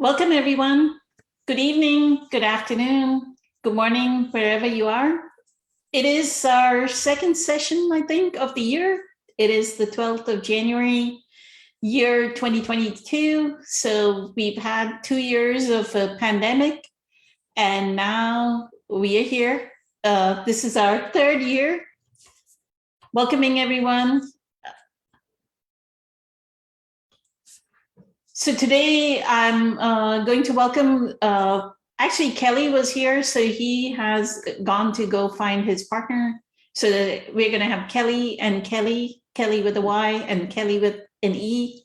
Welcome, everyone. Good evening, good afternoon, good morning, wherever you are. It is our second session, I think, of the year. It is the 12th of January, year 2022. So we've had 2 years of a pandemic, and now we are here. This is our third year. Welcoming everyone. So today I'm going to welcome, actually Kelly was here, so he has gone to go find his partner. So that we're gonna have Kelly and Kelly with a Y and Kelly with an E.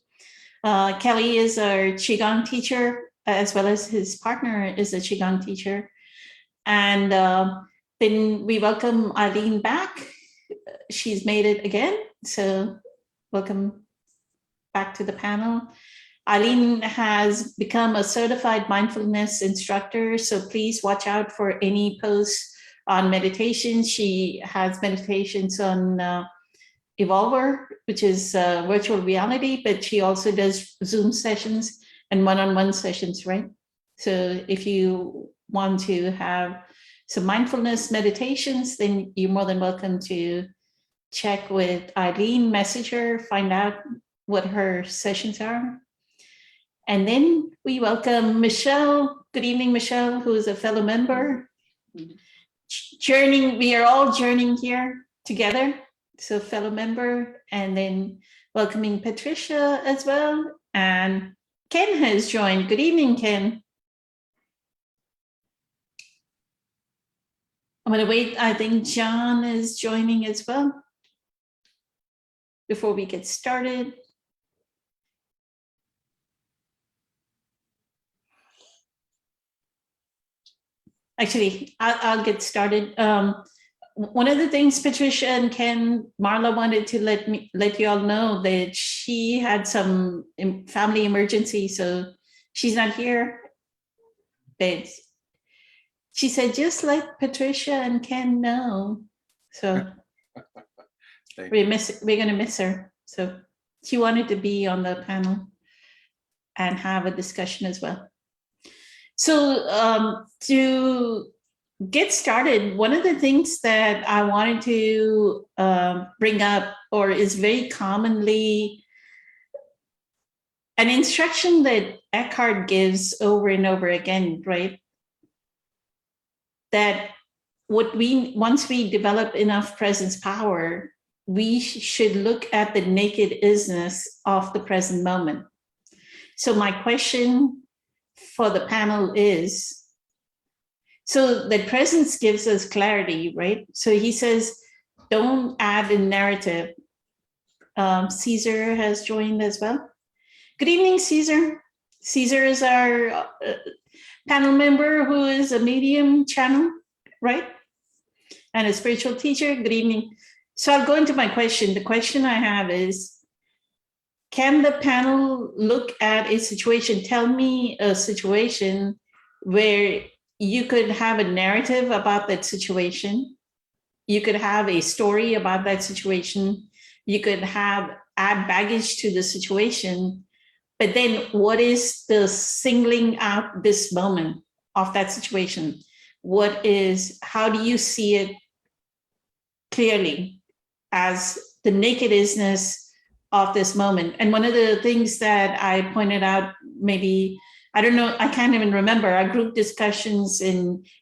Kelly is our Qigong teacher, as well as his partner is a Qigong teacher. And then we welcome Eileen back. She's made it again, so welcome back to the panel. Eileen has become a certified mindfulness instructor, so please watch out for any posts on meditation. She has meditations on Evolver, which is virtual reality, but she also does Zoom sessions and one-on-one sessions, right? So if you want to have some mindfulness meditations, then you're more than welcome to check with Eileen, message her, find out what her sessions are. And then we welcome Michelle. Good evening, Michelle, who is a fellow member. Journeying, we are all journeying here together. So fellow member, and then welcoming Patricia as well. And Ken has joined. Good evening, Ken. I'm gonna wait, I think John is joining as well before we get started. Actually, I'll get started. One of the things Patricia and Ken, Marla wanted to let you all know that she had some family emergency, so she's not here. But she said, just let Patricia and Ken know. So we're gonna miss her. So she wanted to be on the panel and have a discussion as well. So to get started, one of the things that I wanted to bring up, or is very commonly an instruction that Eckhart gives over and over again, right? That once we develop enough presence power, we should look at the naked isness of the present moment. So my question for the panel is, so the presence gives us clarity, right? So he says, don't add a narrative. Caesar has joined as well. Good evening, Caesar. Caesar is our panel member who is a medium channel, right? And a spiritual teacher. Good evening. So I'll go into my question. The question I have is, can the panel look at a situation? Tell me a situation where you could have a narrative about that situation. You could have a story about that situation. You could add baggage to the situation. But then what is the singling out this moment of that situation? How do you see it clearly as the nakedness of this moment? And one of the things that I pointed out, maybe, I don't know, I can't even remember, our group discussions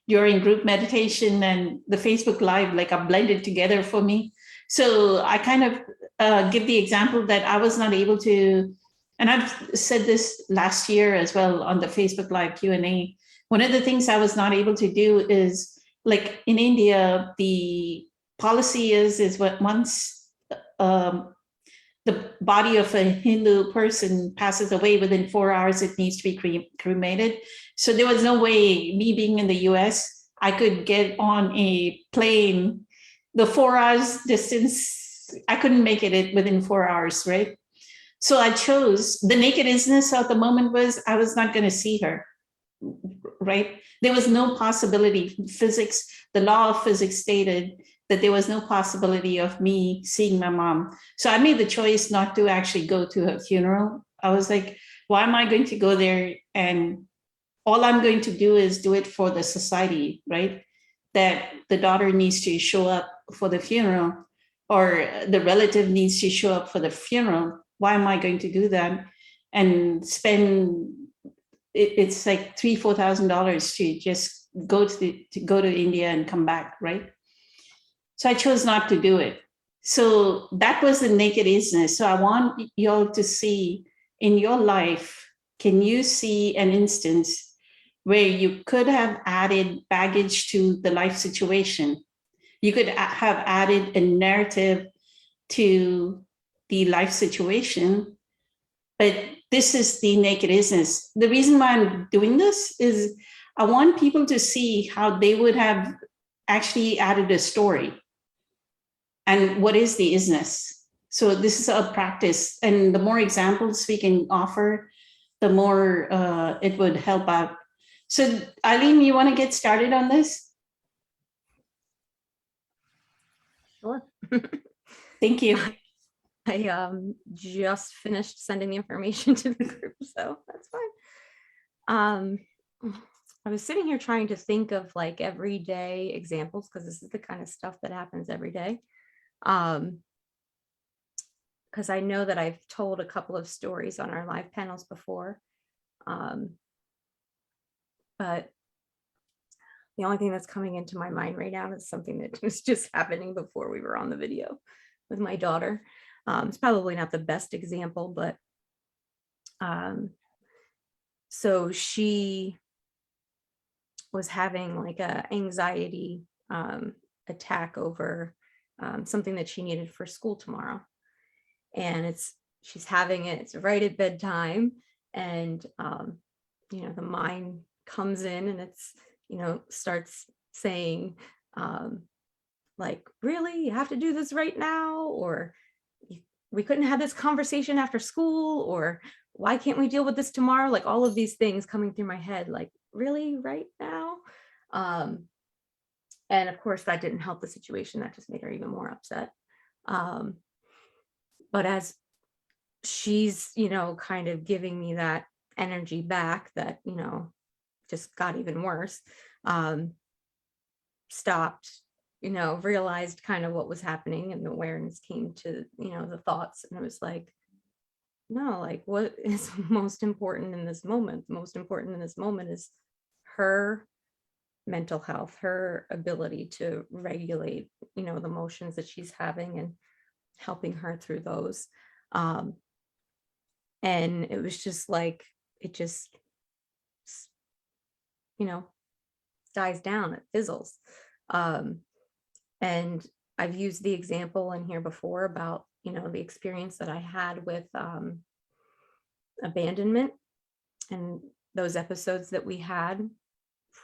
during group meditation and the Facebook Live, like are blended together for me. So I kind of give the example that I was not able to, and I've said this last year as well on the Facebook Live Q&A. One of the things I was not able to do is, like in India, the policy is what once the body of a Hindu person passes away within 4 hours, it needs to be cremated. So there was no way, me being in the US, I could get on a plane, the 4 hours distance, I couldn't make it within 4 hours, right? So I chose, the nakedness of the moment was, I was not gonna see her, right? There was no possibility. Physics, the law of physics stated that there was no possibility of me seeing my mom. So I made the choice not to actually go to her funeral. I was like, Why am I going to go there and all I'm going to do is do it for the society, right? That the daughter needs to show up for the funeral or the relative needs to show up for the funeral. Why am I going to do that and spend it's like $3,000-4,000 to just go to India and come back, right? So I chose not to do it. So that was the naked isness. So I want y'all to see in your life, can you see an instance where you could have added baggage to the life situation? You could have added a narrative to the life situation, but this is the naked isness. The reason why I'm doing this is I want people to see how they would have actually added a story and what is the isness. So this is a practice, and the more examples we can offer, the more it would help out. So Eileen, you want to get started on this? Sure. Thank you. I just finished sending the information to the group, so that's fine. I was sitting here trying to think of like everyday examples because this is the kind of stuff that happens every day. Because I know that I've told a couple of stories on our live panels before. But the only thing that's coming into my mind right now is something that was just happening before we were on the video with my daughter. It's probably not the best example, but so she was having like a anxiety attack over something that she needed for school tomorrow. And she's having it, it's right at bedtime. And, the mind comes in and it's, starts saying, like, really, you have to do this right now? Or we couldn't have this conversation after school? Or why can't we deal with this tomorrow? Like all of these things coming through my head, like, really, right now? And of course, that didn't help the situation. That just made her even more upset. But as she's, kind of giving me that energy back that, just got even worse, stopped, realized kind of what was happening, and the awareness came to, the thoughts. And it was like, no, like what is most important in this moment? Most important in this moment is her mental health, her ability to regulate, the emotions that she's having and helping her through those. And it was just like, it just, dies down, it fizzles. And I've used the example in here before about, the experience that I had with abandonment and those episodes that we had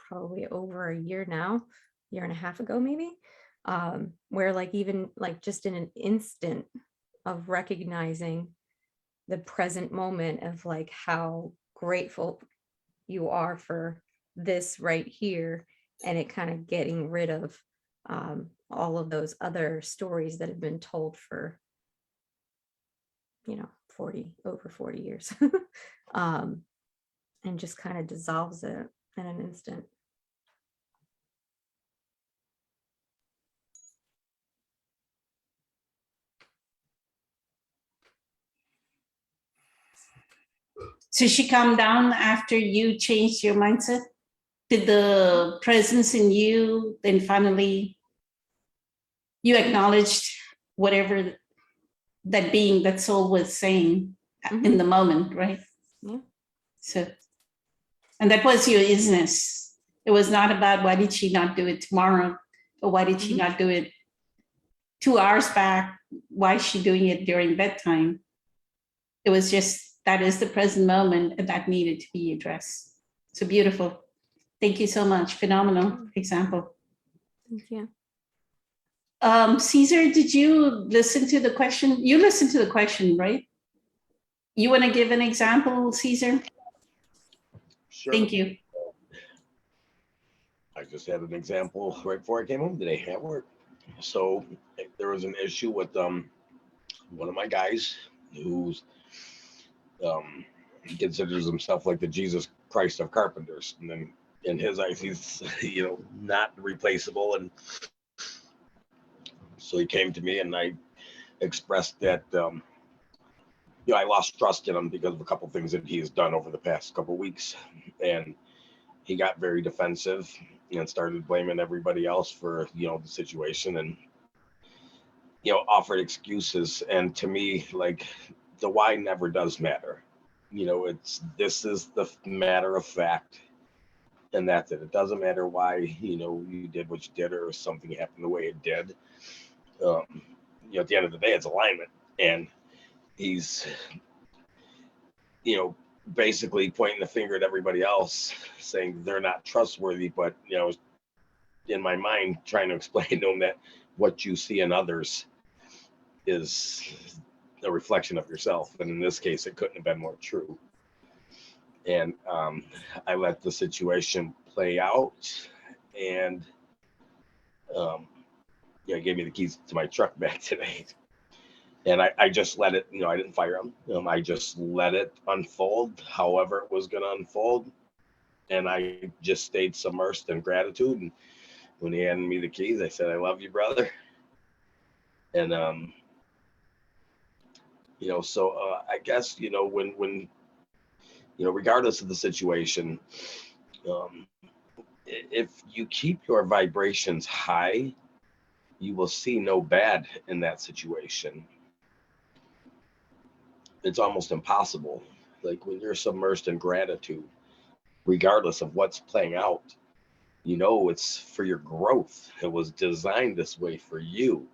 probably over a year now, year and a half ago, maybe, where like even like just in an instant of recognizing the present moment of like how grateful you are for this right here, and it kind of getting rid of all of those other stories that have been told for over 40 years. And just kind of dissolves it in an instant. So she calmed down after you changed your mindset? Did the presence in you then finally you acknowledged whatever that being, that soul was saying in the moment, right? Yeah. So, and that was your isness. It was not about why did she not do it tomorrow, or why did she not do it 2 hours back? Why is she doing it during bedtime? It was just, that is the present moment, and that needed to be addressed. So beautiful. Thank you so much. Phenomenal example. Thank you. Caesar, did you listen to the question? You listened to the question, right? You want to give an example, Caesar? Sure. Thank you. I just had an example right before I came home today at work. So there was an issue with one of my guys who's he considers himself like the Jesus Christ of carpenters. And then in his eyes, he's, not replaceable. And so he came to me and I expressed that, I lost trust in him because of a couple things that he has done over the past couple weeks. And he got very defensive and started blaming everybody else for, the situation, and, offered excuses. And to me, like, the why never does matter. This is the matter of fact. And that's it. It doesn't matter why, you did what you did or something happened the way it did. At the end of the day, it's alignment. And he's, basically pointing the finger at everybody else, saying they're not trustworthy. But, in my mind, trying to explain to him that what you see in others is a reflection of yourself. And in this case, it couldn't have been more true. And I let the situation play out, and he gave me the keys to my truck back today. And I just let it, I didn't fire him. I just let it unfold however it was going to unfold. And I just stayed submersed in gratitude. And when he handed me the keys, I said, "I love you, brother." And, so I guess, when regardless of the situation, if you keep your vibrations high, you will see no bad in that situation. It's almost impossible. Like, when you're submersed in gratitude, regardless of what's playing out, it's for your growth. It was designed this way for you.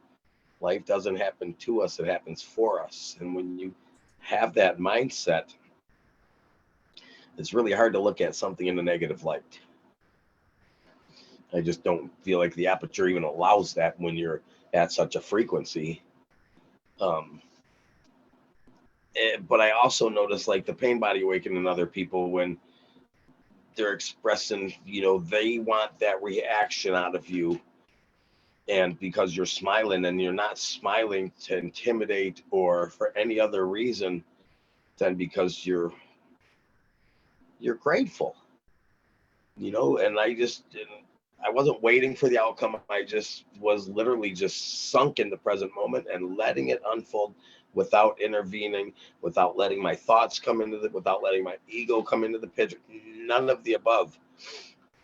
Life doesn't happen to us, it happens for us. And when you have that mindset, it's really hard to look at something in a negative light. I just don't feel like the aperture even allows that when you're at such a frequency. But I also notice, like, the pain body awakening in other people, when they're expressing, they want that reaction out of you. And because you're smiling, and you're not smiling to intimidate or for any other reason than because you're grateful, and I wasn't waiting for the outcome. I just was literally just sunk in the present moment and letting it unfold without intervening, without letting my thoughts come into without letting my ego come into the picture, none of the above.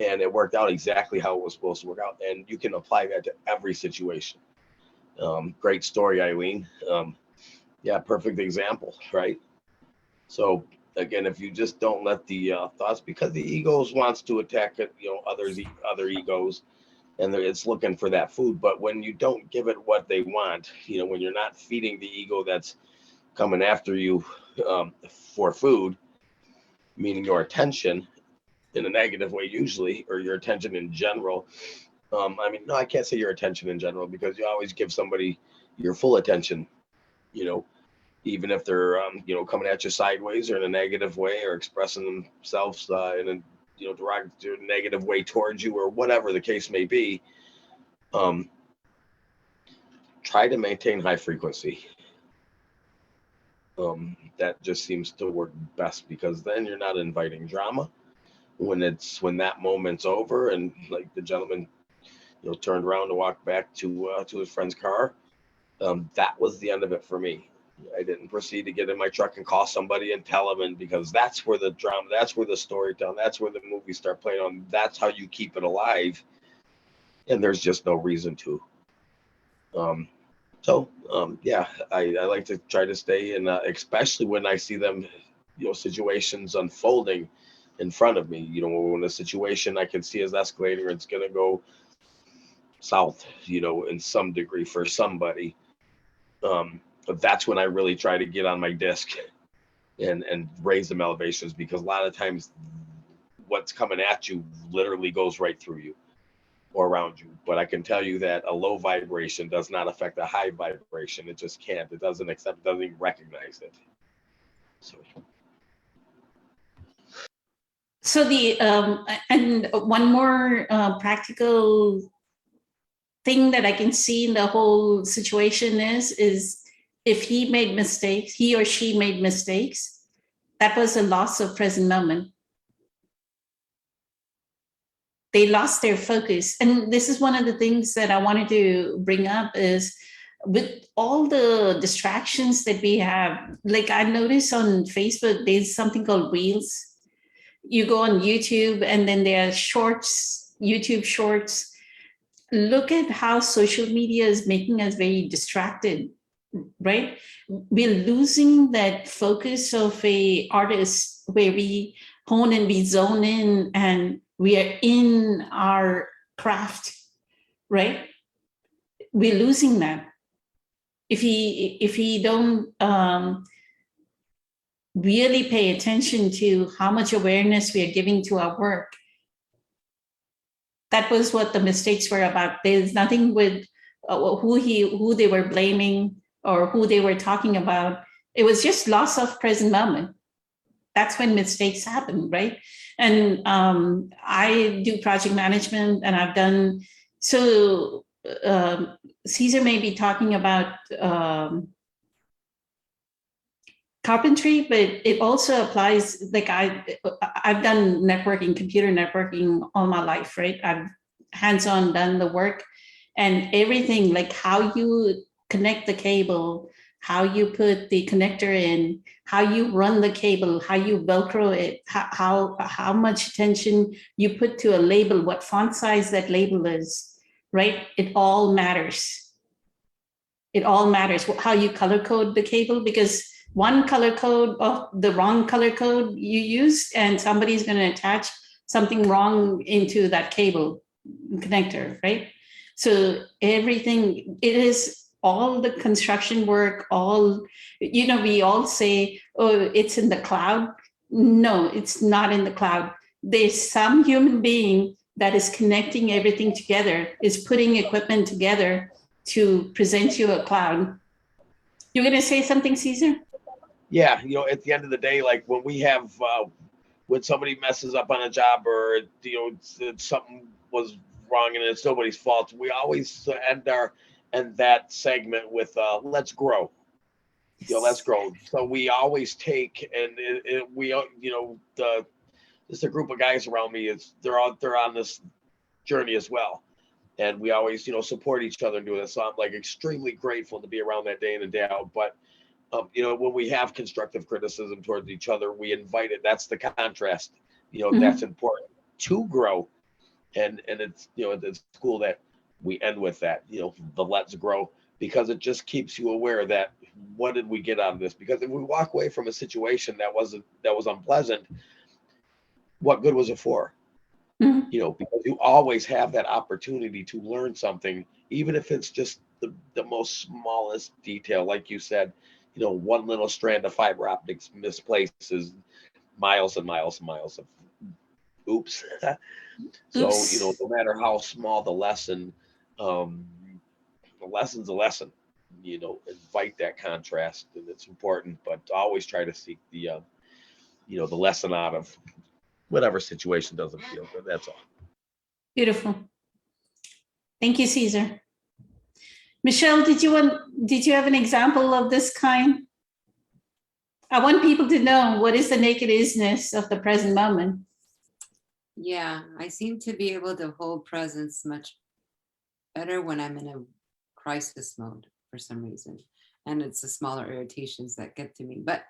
And it worked out exactly how it was supposed to work out. And you can apply that to every situation. Great story, Eileen. Perfect example, right? So again, if you just don't let the thoughts, because the egos wants to attack it, other egos, and it's looking for that food. But when you don't give it what they want, when you're not feeding the ego that's coming after you for food, meaning your attention in a negative way usually, or your attention in general. No, I can't say your attention in general, because you always give somebody your full attention, even if they're, coming at you sideways or in a negative way, or expressing themselves in a, derogatory, negative way towards you, or whatever the case may be. Try to maintain high frequency. That just seems to work best, because then you're not inviting drama. When that moment's over, and like the gentleman, turned around to walk back to his friend's car, that was the end of it for me. I didn't proceed to get in my truck and call somebody and tell them, and because that's where the drama, that's where the storytelling, that's where the movies start playing on. That's how you keep it alive, and there's just no reason to. I like to try to stay in, especially when I see them, situations unfolding in front of me. When a situation I can see is escalating, or it's going to go south, in some degree for somebody. But that's when I really try to get on my disc and raise them elevations, because a lot of times what's coming at you literally goes right through you or around you. But I can tell you that a low vibration does not affect a high vibration. It just can't. It doesn't accept, it doesn't even recognize it. So and one more practical thing that I can see in the whole situation is if he or she made mistakes, That was a loss of present moment. They lost their focus. And this is one of the things that I wanted to bring up is with all the distractions that we have, like I noticed on Facebook, there's something called Reels. You go on YouTube and then there are shorts, YouTube shorts. Look at how social media is making us very distracted, right? We're losing that focus of a artist where we hone and we zone in and we are in our craft, right? We're losing that. If we don't really pay attention to how much awareness we are giving to our work, that was what the mistakes were about. There's nothing with who they were blaming or who they were talking about. It was just loss of present moment. That's when mistakes happen, right? And I do project management, and I've done so. Caesar may be talking about carpentry, but it also applies. Like I've done networking, computer networking all my life, right? I've hands-on done the work, and everything, like how you connect the cable, how you put the connector in, how you run the cable, how you velcro it, how much attention you put to a label, what font size that label is, right? It all matters. It all matters how you color code the cable, because one color code of the wrong color code you used, and somebody's going to attach something wrong into that cable connector, right? So everything, it is all the construction work, all, we all say, oh, it's in the cloud. No, it's not in the cloud. There's some human being that is connecting everything together, is putting equipment together to present you a cloud. You're going to say something, Caesar? Yeah, at the end of the day, like when we have when somebody messes up on a job, or something was wrong and it's nobody's fault, we always end that segment with let's grow. Let's grow. So we always take, and we just a group of guys around me, they're on this journey as well, and we always support each other and do this. So I'm like extremely grateful to be around that day in and day out. But when we have constructive criticism towards each other, we invite it. That's the contrast. That's important to grow, and it's it's cool that we end with that. The let's grow, because it just keeps you aware that what did we get out of this? Because if we walk away from a situation that was unpleasant, what good was it for? Because you always have that opportunity to learn something, even if it's just the most smallest detail. Like you said, one little strand of fiber optics misplaces miles and miles and miles of oops. So, no matter how small the lesson, the lesson's a lesson. Invite that contrast, and it's important, but always try to seek the the lesson out of whatever situation doesn't feel good. That's all. Beautiful. Thank you, Caesar. Michelle, did you have an example of this kind? I want people to know, what is the naked isness of the present moment? Yeah, I seem to be able to hold presence much better when I'm in a crisis mode for some reason. And it's the smaller irritations that get to me. But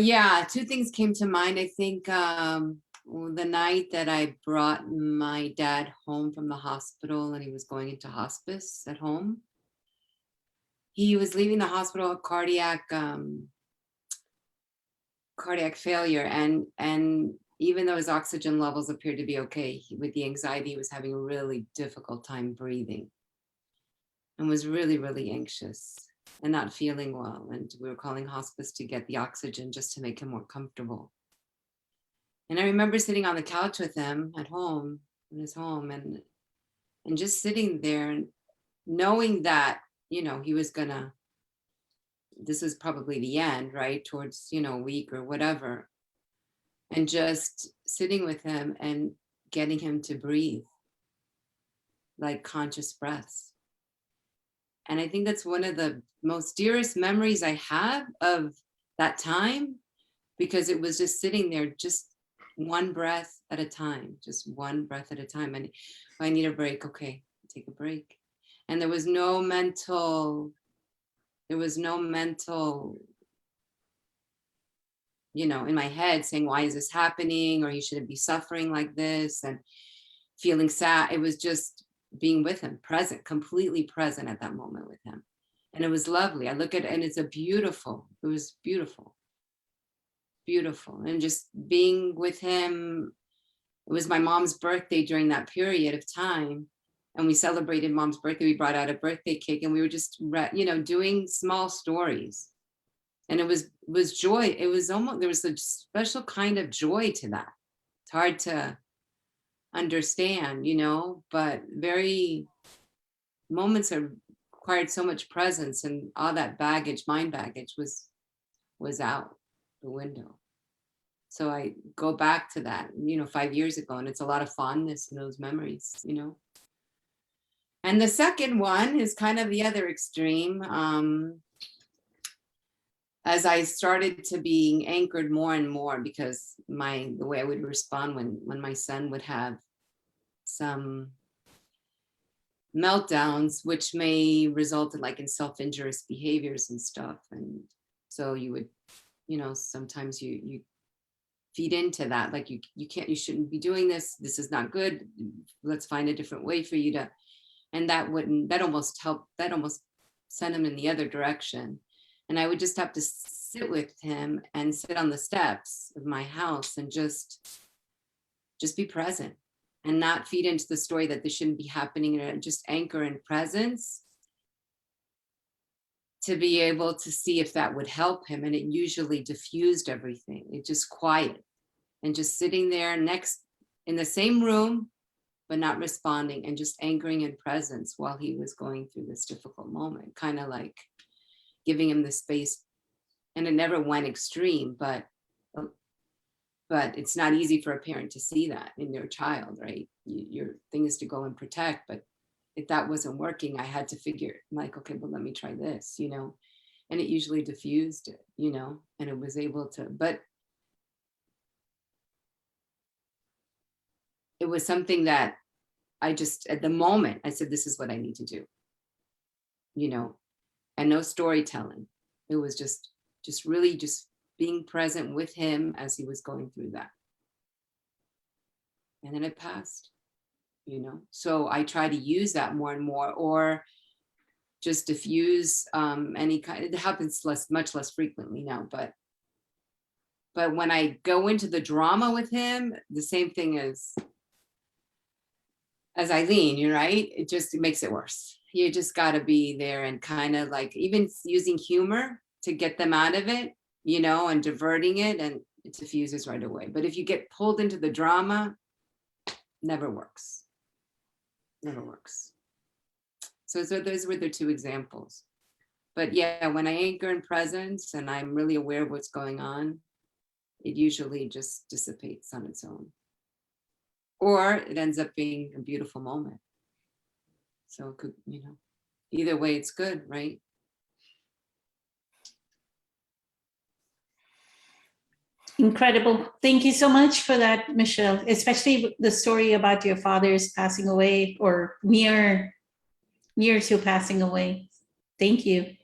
yeah, two things came to mind. I think the night that I brought my dad home from the hospital and he was going into hospice at home, he was leaving the hospital with cardiac failure, and even though his oxygen levels appeared to be okay, with the anxiety, he was having a really difficult time breathing and was really, really anxious and not feeling well. And we were calling hospice to get the oxygen just to make him more comfortable. And I remember sitting on the couch with him at home, in his home, and just sitting there and knowing that, he was gonna, this is probably the end, right? Towards, a week or whatever. And just sitting with him and getting him to breathe, like conscious breaths. And I think that's one of the most dearest memories I have of that time, because it was just sitting there, just one breath at a time, just one breath at a time. And I need a break. Okay, take a break. And there was no mental, you know, in my head saying, why is this happening? Or you shouldn't be suffering like this, and feeling sad. It was just being with him, present, completely present at that moment with him. And it was lovely. I look at it and it was beautiful. Beautiful. And just being with him. It was my mom's birthday during that period of time. And we celebrated mom's birthday. We brought out a birthday cake and we were just, you know, doing small stories. And it was joy. It was almost, there was a special kind of joy to that. It's hard to understand, you know, but very moments are required so much presence, and all that baggage, mind baggage was out the window. So I go back to that, you know, 5 years ago, and it's a lot of fondness in those memories, you know. And the second one is kind of the other extreme. As I started to being anchored more and more, because the way I would respond when my son would have some meltdowns, which may result in like in self-injurious behaviors and stuff. And so you would, you know, sometimes you feed into that, like you shouldn't be doing this. This is not good. Let's find a different way for you to, and that almost sent him in the other direction. And I would just have to sit with him and sit on the steps of my house and just be present and not feed into the story that this shouldn't be happening, and just anchor in presence to be able to see if that would help him. And it usually diffused everything. It just quiet, and just sitting there next in the same room, but not responding, and just anchoring in presence while he was going through this difficult moment, kind of like giving him the space. And it never went extreme, but it's not easy for a parent to see that in their child, right? Your thing is to go and protect, but if that wasn't working, I had to figure like, okay, well, let me try this, you know. And it usually diffused it, you know, and it was able to, but it was something that I just, at the moment, I said, this is what I need to do, you know, and no storytelling. It was just really just being present with him as he was going through that. And then it passed, you know. So I try to use that more and more, or just diffuse any kind. It happens much less frequently now, but when I go into the drama with him, the same thing as Eileen, you're right. It makes it worse. You just got to be there and kind of like even using humor to get them out of it, you know, and diverting it, and it diffuses right away. But if you get pulled into the drama, never works. Never works. So those were the two examples. But yeah, when I anchor in presence and I'm really aware of what's going on, it usually just dissipates on its own. Or it ends up being a beautiful moment. So it could, you know, either way, it's good, right? Incredible. Thank you so much for that, Michelle, especially the story about your father's passing away, or near to passing away. Thank you.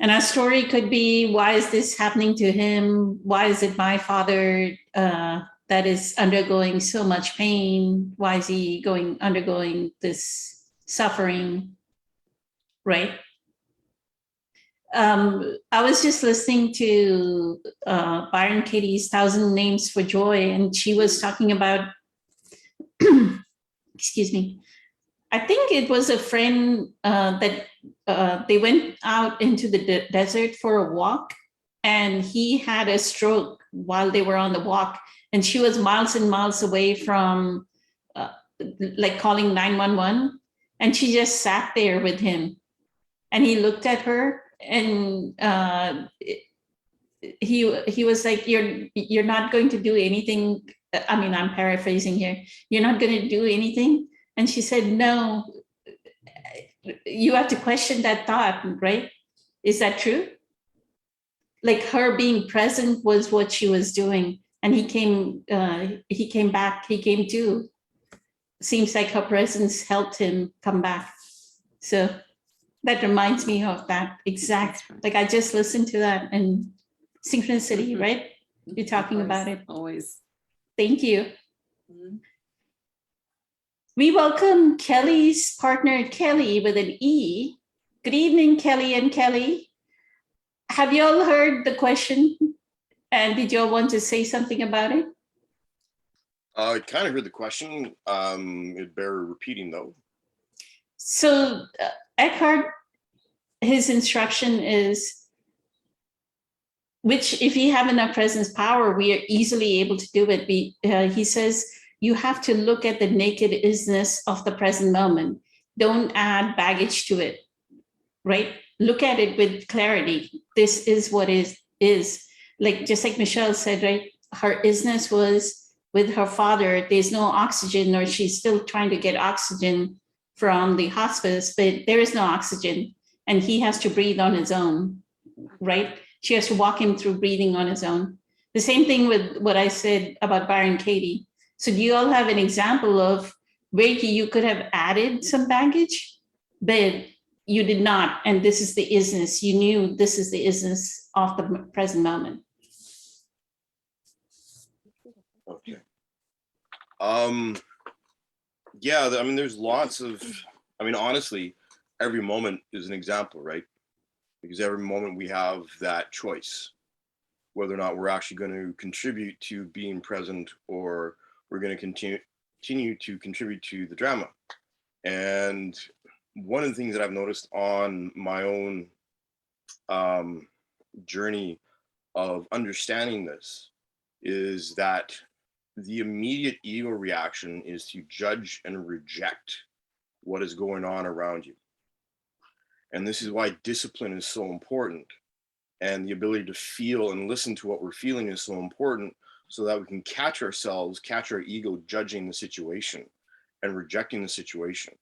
And our story could be, why is this happening to him? Why is it my father that is undergoing so much pain? Why is he undergoing this suffering, right? I was just listening to Byron Katie's 1,000 Names for Joy, and she was talking about, excuse me, I think it was a friend that they went out into the desert for a walk, and he had a stroke while they were on the walk, and she was miles and miles away from like calling 911, and she just sat there with him, and he looked at her, and he was like, you're not going to do anything. I mean, I'm paraphrasing here. You're not going to do anything. And she said, no. You have to question that thought, right? Is that true? Like her being present was what she was doing, and he came back, he came to. Seems like her presence helped him come back. So that reminds me of that exact, That's right. like I just listened to that, and synchronicity, right? You're talking about it. Always. Thank you. Mhm. We welcome Kelly's partner, Kelly, with an E. Good evening, Kelly and Kelly. Have you all heard the question? And did you all want to say something about it? I kind of heard the question. It bear repeating though. So Eckhart, his instruction is, which if you have enough presence power, we are easily able to do it. He says, you have to look at the naked isness of the present moment. Don't add baggage to it, right? Look at it with clarity. This is what is. Like, just like Michelle said, right? Her isness was with her father. There's no oxygen, or she's still trying to get oxygen from the hospice, but there is no oxygen, and he has to breathe on his own, right? She has to walk him through breathing on his own. The same thing with what I said about Byron Katie. So do you all have an example of where you could have added some baggage, but you did not, and this is the isness. You knew this is the isness of the present moment. Okay. Yeah, I mean, there's lots of, I mean, honestly, every moment is an example, right? Because every moment we have that choice, whether or not we're actually going to contribute to being present, or we're going to continue to contribute to the drama. And one of the things that I've noticed on my own journey of understanding this is that the immediate ego reaction is to judge and reject what is going on around you. And this is why discipline is so important, and the ability to feel and listen to what we're feeling is so important, so that we can catch ourselves, catch our ego judging the situation and rejecting the situation.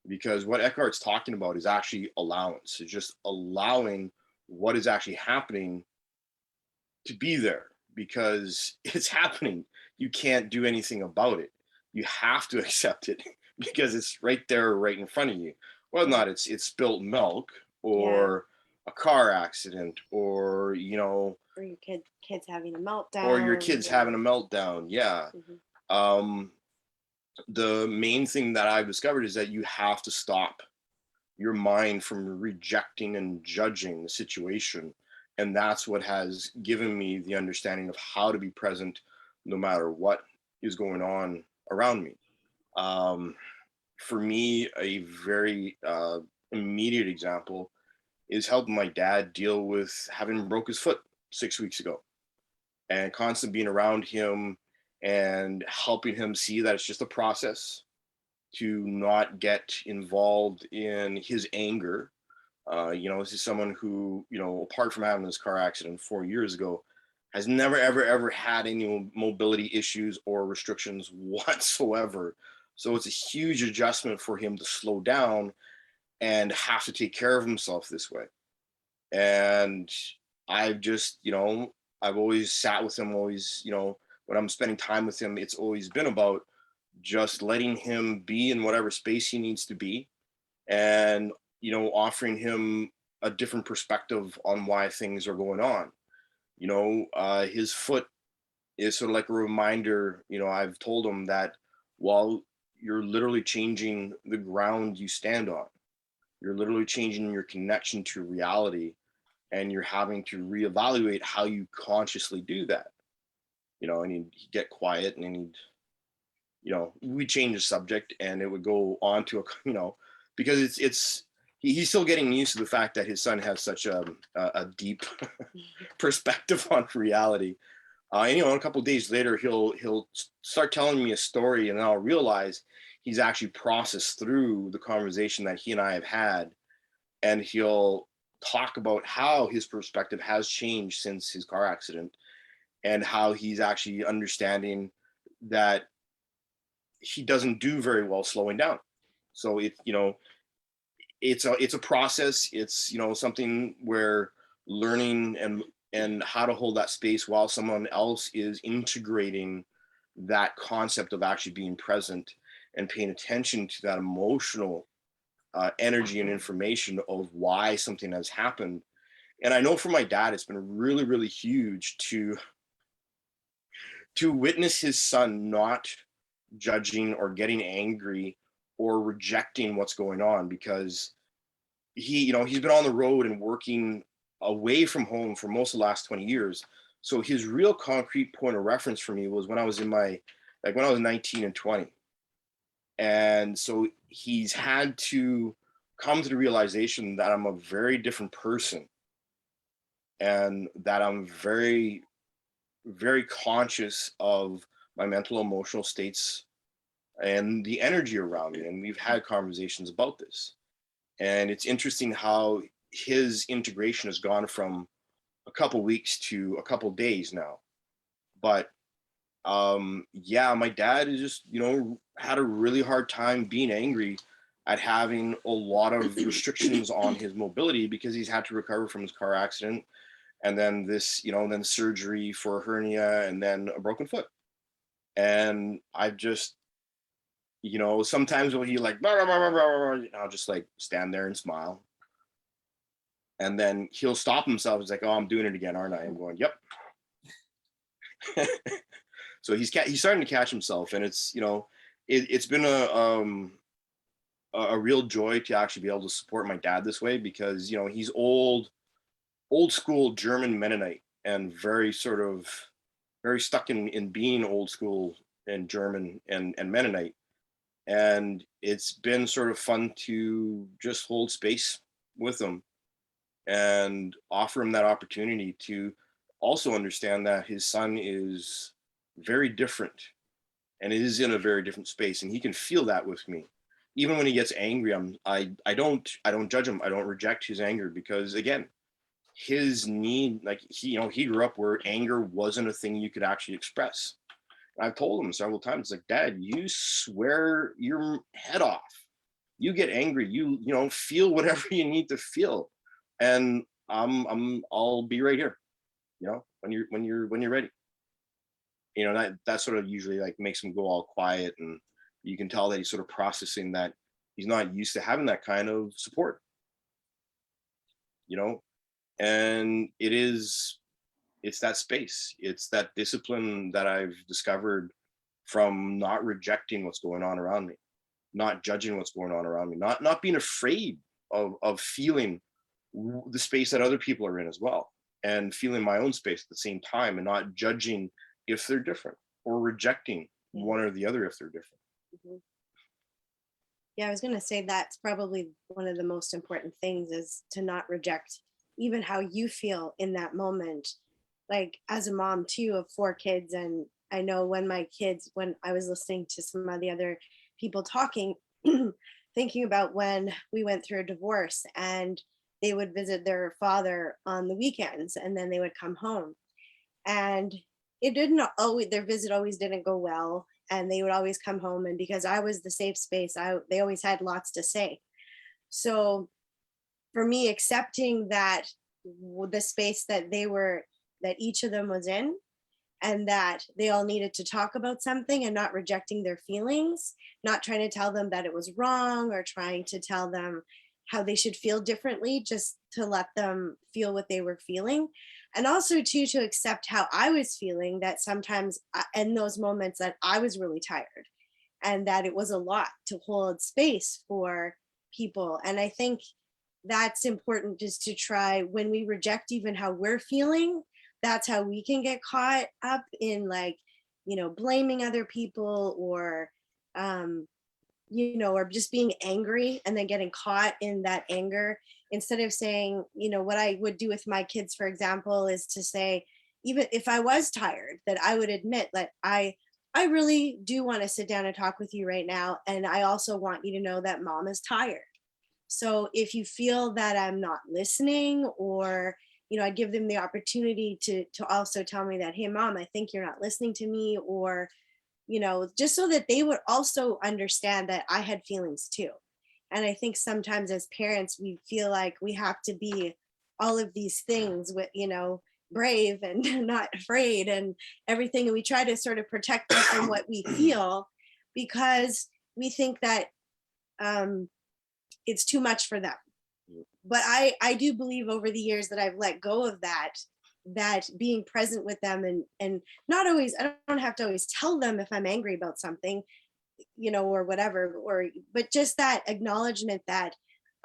Because what Eckhart's talking about is actually allowance. It's just allowing what is actually happening to be there, because it's happening. You can't do anything about it. You have to accept it because it's right there, right in front of you. Whether or not it's spilt milk, or a car accident, or or your kids having a meltdown, or your kids having a meltdown. Yeah. Mhm. The main thing that I've discovered is that you have to stop your mind from rejecting and judging the situation. And that's what has given me the understanding of how to be present no matter what is going on around me. For me, a very immediate example is helping my dad deal with having broke his foot 6 weeks ago, and constantly being around him and helping him see that it's just a process, to not get involved in his anger. This is someone who, apart from having this car accident 4 years ago, has never, ever, ever had any mobility issues or restrictions whatsoever. So it's a huge adjustment for him to slow down and have to take care of himself this way. And I've just, I've always sat with him, always, when I'm spending time with him, it's always been about just letting him be in whatever space he needs to be, and offering him a different perspective on why things are going on. His foot is sort of like a reminder. I've told him that while you're literally changing the ground you stand on, you're literally changing your connection to reality, and you're having to reevaluate how you consciously do that. And he'd get quiet, and then we change the subject, and it would go on to because he's still getting used to the fact that his son has such a deep perspective on reality. And a couple of days later, he'll start telling me a story, and I'll realize he's actually processed through the conversation that he and I have had, and he'll talk about how his perspective has changed since his car accident, and how he's actually understanding that he doesn't do very well slowing down. So it's a process. It's, you know, something where learning and how to hold that space while someone else is integrating that concept of actually being present and paying attention to that emotional energy and information of why something has happened. And I know for my dad, it's been really, really huge to witness his son not judging or getting angry or rejecting what's going on, because he, you know, he's been on the road and working away from home for most of the last 20 years. So his real concrete point of reference for me was when I was in my, like when I was 19 and 20. And so he's had to come to the realization that I'm a very different person and that I'm very, very conscious of my mental emotional states and the energy around me. And we've had conversations about this. And it's interesting how his integration has gone from a couple weeks to a couple days now. But yeah, my dad is just, you know, had a really hard time being angry at having a lot of restrictions on his mobility because he's had to recover from his car accident, and then this, you know, then surgery for a hernia, and then a broken foot. And I've just, you know, sometimes when he like, blah, blah, blah, blah, blah, I'll just like stand there and smile. And then he'll stop himself. He's like, oh, I'm doing it again, aren't I? I'm going, yep. So he's starting to catch himself, and it's, you know, it's been a real joy to actually be able to support my dad this way, because, you know, he's old school German Mennonite and very sort of very stuck in being old school and German and Mennonite. And it's been sort of fun to just hold space with him and offer him that opportunity to also understand that his son is very different and is in a very different space, and he can feel that with me. Even when he gets angry, I don't judge him. I don't reject his anger, because again, his need, like he, you know, he grew up where anger wasn't a thing you could actually express. And I've told him several times, like, Dad, you swear your head off. You get angry, you know, feel whatever you need to feel. And I'll be right here, you know, when you're ready. You know, that sort of usually like makes him go all quiet, and you can tell that he's sort of processing that he's not used to having that kind of support, you know. And it's that space, it's that discipline that I've discovered from not rejecting what's going on around me, not judging what's going on around me, not being afraid of feeling the space that other people are in as well, and feeling my own space at the same time, and not judging if they're different or rejecting one or the other if they're different. Mhm. Yeah, I was going to say that's probably one of the most important things, is to not reject even how you feel in that moment. Like, as a mom too of 4 kids, and I know when I was listening to some of the other people talking, thinking about when we went through a divorce and they would visit their father on the weekends and then they would come home, and it didn't always, their visit always didn't go well, and they would always come home, and because I was the safe space, they always had lots to say. So for me, accepting that the space that that each of them was in, and that they all needed to talk about something, and not rejecting their feelings, not trying to tell them that it was wrong or trying to tell them how they should feel differently, just to let them feel what they were feeling. And also too, to accept how I was feeling, that sometimes in those moments that I was really tired, and that it was a lot to hold space for people. And I think that's important, just to try, when we reject even how we're feeling, that's how we can get caught up in, like, you know, blaming other people, or you know, or just being angry and then getting caught in that anger, instead of saying, you know, what I would do with my kids, for example, is to say, even if I was tired, that I would admit that I really do want to sit down and talk with you right now, and I also want you to know that mom is tired. So if you feel that I'm not listening, or, you know, I give them the opportunity to also tell me that, hey mom, I think you're not listening to me, or, you know, just so that they would also understand that I had feelings too, And I think sometimes as parents, we feel like we have to be all of these things with, brave and not afraid and everything. And we try to sort of protect them from what we feel because we think that it's too much for them. But I do believe over the years that I've let go of that being present with them and not always, I don't have to always tell them if I'm angry about something, or whatever, but just that acknowledgement that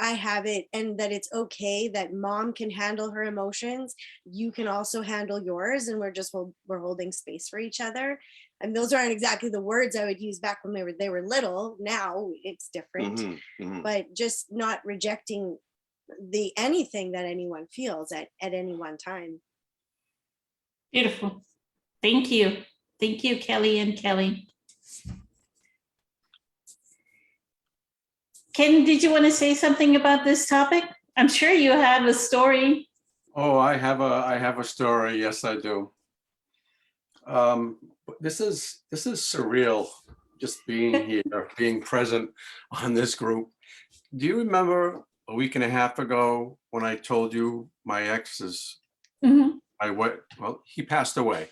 I have it and that it's okay that mom can handle her emotions. You can also handle yours. And we're holding space for each other. And those aren't exactly the words I would use back when they were little. Now it's different, but just not rejecting anything that anyone feels at any one time. Beautiful. Thank you. Thank you, Kelly and Kelly. Ken, did you want to say something about this topic? I'm sure you have a story. Oh, I have a story. Yes, I do. This is surreal, just being here, being present on this group. Do you remember a week and a half ago when I told you my ex is, Mhm. well, he passed away.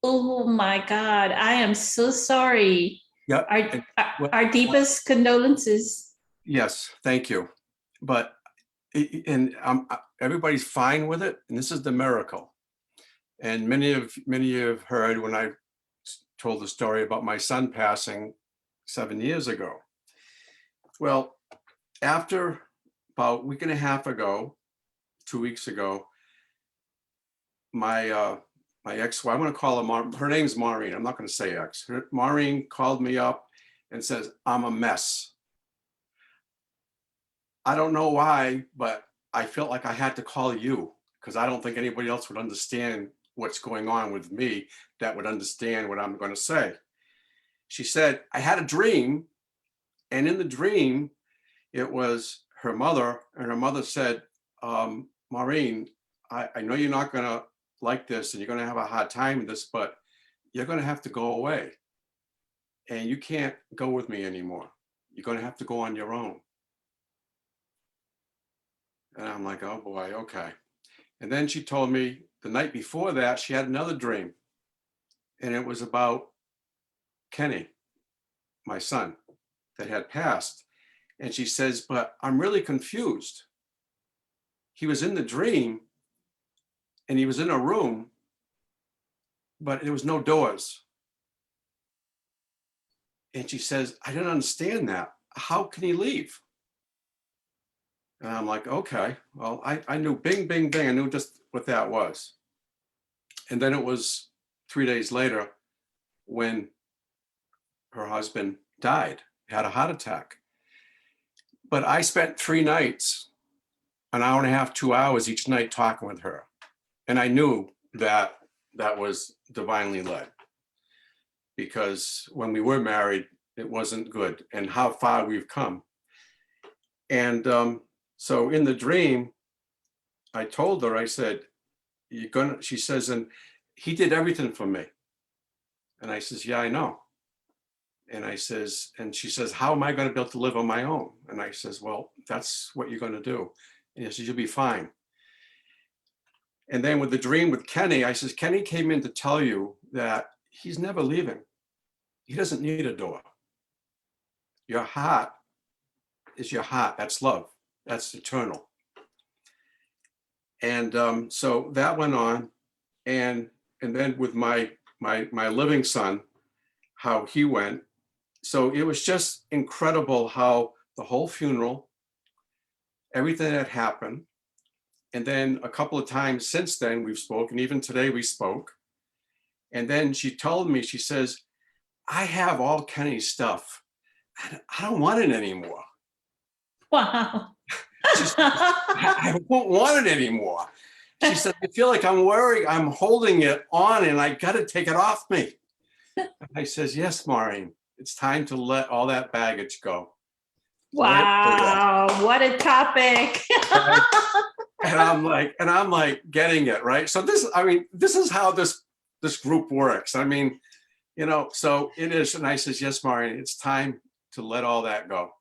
Oh my God, I am so sorry. Yeah. Our deepest condolences. Yes, thank you. But everybody's fine with it, and this is the miracle. And many of you have heard when I told the story about my son passing 7 years ago. Well, after about a week and a half ago, 2 weeks ago, my ex-wife, I'm going to call her name's Maureen. I'm not going to say ex. Maureen called me up and says, I'm a mess. I don't know why, but I felt like I had to call you because I don't think anybody else would understand what's going on with me that would understand what I'm going to say. She said, I had a dream, and in the dream, it was her mother, and her mother said, Maureen, I know you're not going to like this and you're going to have a hard time with this, but you're going to have to go away and you can't go with me anymore. You're going to have to go on your own. And I'm like, oh boy, okay. And then she told me the night before that, she had another dream. And it was about Kenny, my son, that had passed. And she says, but I'm really confused. He was in the dream and he was in a room, but there was no doors. And she says, I didn't understand that. How can he leave? And I'm like, okay, well, I knew bing, bing, bing. I knew just what that was. And then it was 3 days later when her husband died, had a heart attack. But I spent 3 nights, an hour and a half, 2 hours each night talking with her. And I knew that that was divinely led because when we were married, it wasn't good and how far we've come. And so in the dream, I told her, I said, she says, and he did everything for me. And I says, yeah, I know. And I says, and she says, how am I going to be able to live on my own? And I says, well, that's what you're going to do. And he says, you'll be fine. And then with the dream with Kenny, I says, Kenny came in to tell you that he's never leaving. He doesn't need a door. Your heart is your heart. That's love. That's eternal. And so that went on. And then with my living son, how he went. So it was just incredible how the whole funeral, everything that happened. And then a couple of times since then we've spoken, even today we spoke. And then she told me, she says, I have all Kenny's stuff. I don't want it anymore. Wow. I won't want it anymore. She said, I feel like I'm holding it on and I got to take it off me. And I says, yes, Maureen, it's time to let all that baggage go. Wow, what a topic. And I'm like getting it, right? So this is how this group works. I mean, so it is. And I says, yes, Maureen, it's time to let all that go.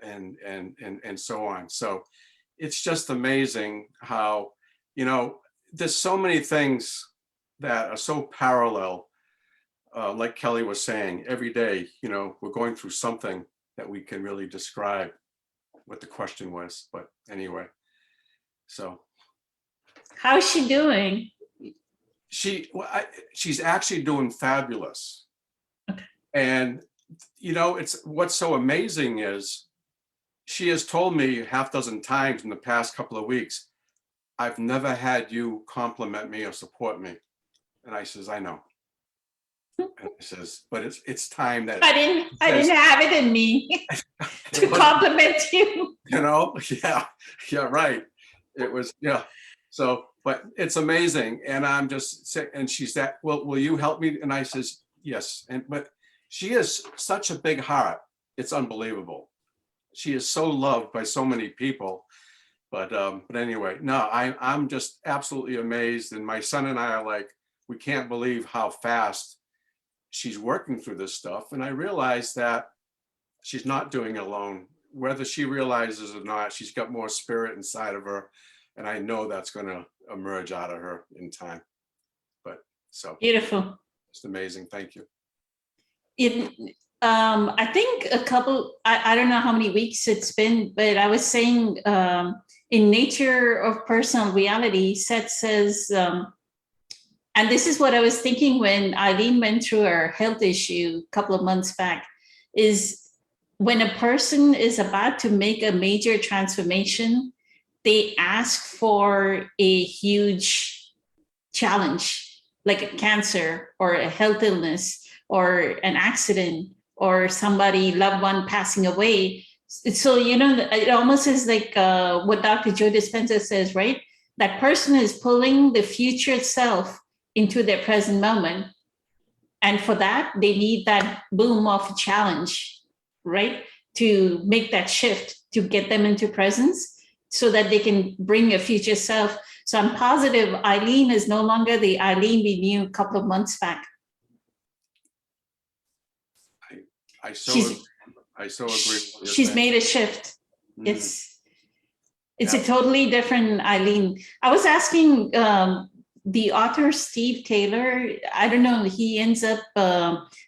and so on. So it's just amazing how, there's so many things that are so parallel. Like Kelly was saying, every day, we're going through something that we can really describe what the question was. But anyway, so How's she doing? she's actually doing fabulous. And it's what's so amazing is she has told me half dozen times in the past couple of weeks, I've never had you compliment me or support me. And I says, I know. And I says, but it's time that I didn't have it in me to compliment you. yeah, right. It was, yeah. So, but it's amazing. And I'm just sick. And she's that, well, will you help me? And I says, yes. But she has such a big heart. It's unbelievable. She is so loved by so many people. But anyway, no, I'm just absolutely amazed. And my son and I are like, we can't believe how fast she's working through this stuff. And I realized that she's not doing it alone. Whether she realizes or not, she's got more spirit inside of her. And I know that's going to emerge out of her in time. But so Beautiful. it's amazing. Thank you. I think I don't know how many weeks it's been, but I was saying in Nature of Personal Reality, Seth says, and this is what I was thinking when Eileen went through her health issue a couple of months back, is when a person is about to make a major transformation, they ask for a huge challenge, like a cancer or a health illness or an accident or somebody, loved one passing away. So, it almost is like what Dr. Joe Dispenza says, right? That person is pulling the future self into their present moment. And for that, they need that boom of a challenge, right? To make that shift, to get them into presence so that they can bring a future self. So I'm positive Eileen is no longer the Eileen we knew a couple of months back. I so agree with what you're She's saying. made a shift. Mhm. It's a totally different Eileen. I was asking the author, Steve Taylor, I don't know, he ends up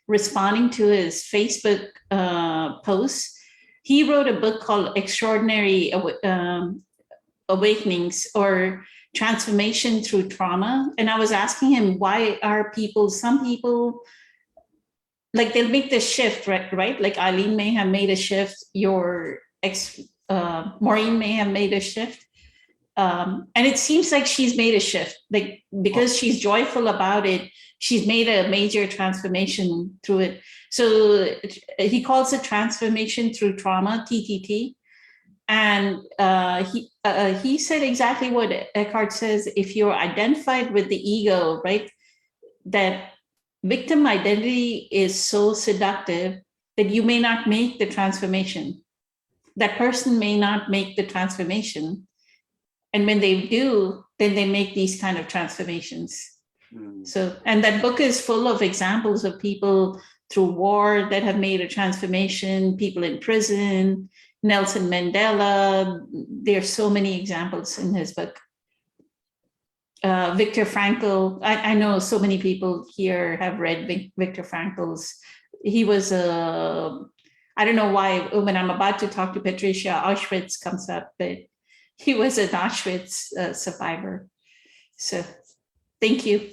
responding to his Facebook posts. He wrote a book called Extraordinary Awakenings or Transformation Through Trauma. And I was asking him, why are some people, like they'll make the shift, right? Like Eileen may have made a shift, Maureen may have made a shift. And it seems like she's made a shift, like because she's joyful about it, she's made a major transformation through it. So he calls it transformation through trauma, TTT. And he said exactly what Eckhart says. If you're identified with the ego, right, that victim identity is so seductive that you may not make the transformation. That person may not make the transformation. And when they do, then they make these kind of transformations. So, and that book is full of examples of people through war that have made a transformation, people in prison, Nelson Mandela. There's so many examples in his book. Viktor Frankl, I know so many people here have read Viktor Frankl's. He was I don't know why when I'm about to talk to Patricia, Auschwitz comes up, but he was an Auschwitz survivor. So thank you.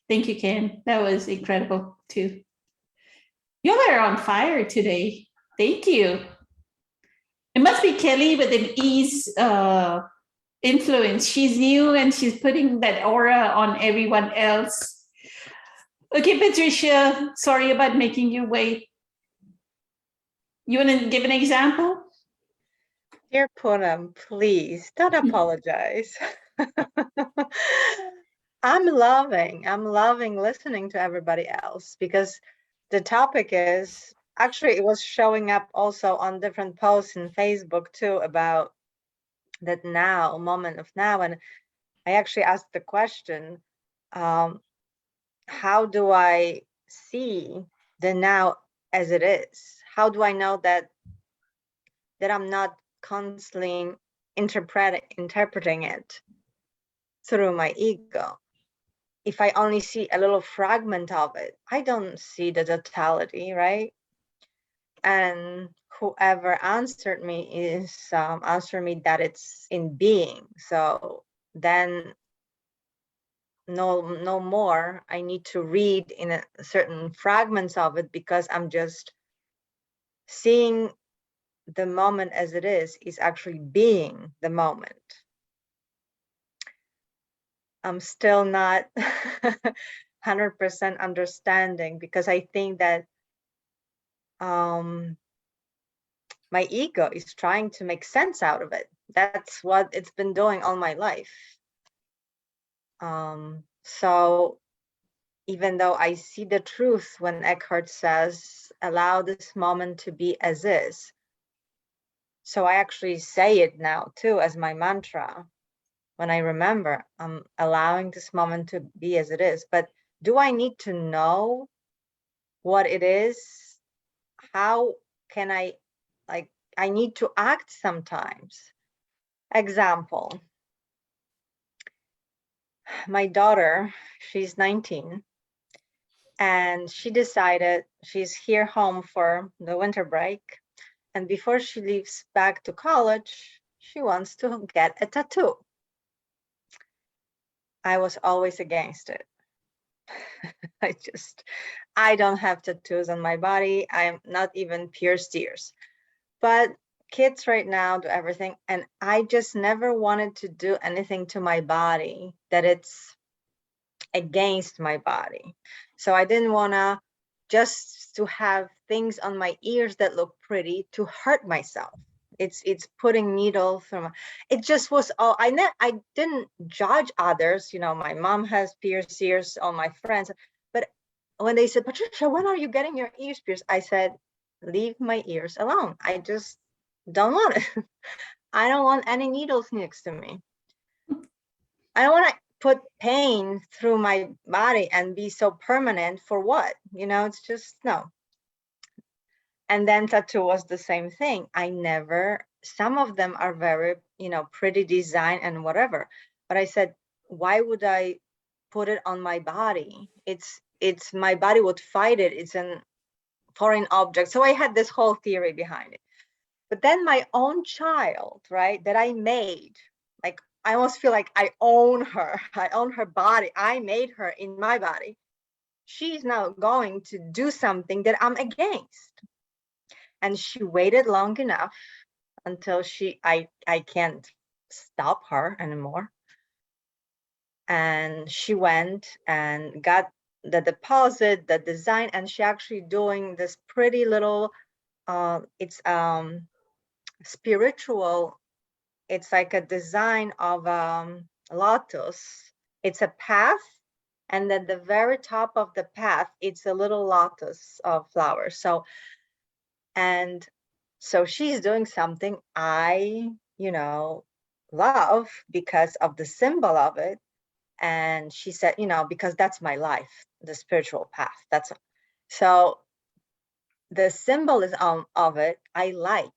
Thank you, Ken. That was incredible too. You are on fire today. Thank you. It must be Kelly with an ease influence. She's new and she's putting that aura on everyone else. Okay, Patricia, sorry about making you wait. You want to give an example? Dear Poonam, please don't apologize. I'm loving listening to everybody else because the topic is actually, it was showing up also on different posts in Facebook too about that now, moment of now. And I actually asked the question, how do I see the now as it is? How do I know that that I'm not constantly interpreting it through my ego. If I only see a little fragment of it, I don't see the totality, right? And whoever answered me is answered me that it's in being. So then no more I need to read in a certain fragments of it, because I'm just seeing the moment as it is actually being the moment. I'm still not 100% understanding, because I think that my ego is trying to make sense out of it. That's what it's been doing all my life. So even though I see the truth when Eckhart says, allow this moment to be as is. So I actually say it now too as my mantra. When I remember, I'm allowing this moment to be as it is. But do I need to know what it is? How can I, like, I need to act sometimes. Example, my daughter, she's 19, and she decided she's here home for the winter break. And before she leaves back to college, she wants to get a tattoo. I was always against it. I don't have tattoos on my body. I'm not even pierced ears. But kids right now do everything. And I just never wanted to do anything to my body that it's against my body. So I didn't want to just to have things on my ears that look pretty to hurt myself. It's putting needles through my, it just was all, I didn't judge others. You know, my mom has pierced ears, all my friends. But when they said, Patricia, when are you getting your ears pierced? I said, leave my ears alone. I just don't want it. I don't want any needles next to me. I don't want to put pain through my body and be so permanent for what? You know, it's just no. And then tattoo was the same thing. I never, some of them are very, you know, pretty design and whatever. But I said, why would I put it on my body? It's my body would fight it. It's an foreign object. So I had this whole theory behind it. But then my own child, right, that I made, like, I almost feel like I own her. I own her body. I made her in my body. She's now going to do something that I'm against. And she waited long enough until I can't stop her anymore. And she went and got the deposit, the design, and she actually doing this pretty little, it's spiritual, it's like a design of lotus. It's a path, and at the very top of the path, it's a little lotus of flowers. And so she's doing something I, you know, love because of the symbol of it. And she said, you know, because that's my life, the spiritual path. That's so the symbolism of it I like,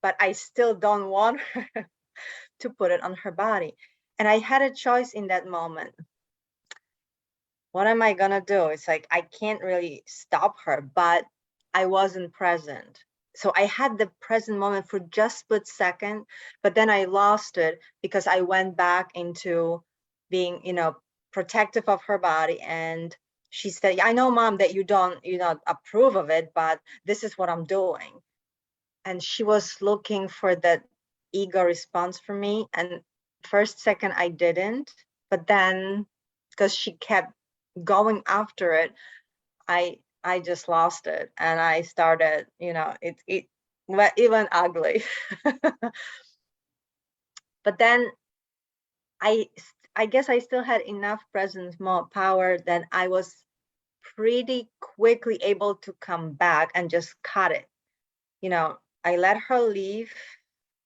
but I still don't want her to put it on her body. And I had a choice in that moment. What am I gonna do? It's like, I can't really stop her, but I wasn't present. So I had the present moment for just a split second, but then I lost it because I went back into being, you know, protective of her body. And she said, I know, Mom, that you don't approve of it, but this is what I'm doing. And she was looking for that ego response from me. And first second I didn't, but then because she kept going after it, I just lost it. And I started, you know, it went even ugly. But then I guess I still had enough presence, more power, that I was pretty quickly able to come back and just cut it. You know, I let her leave,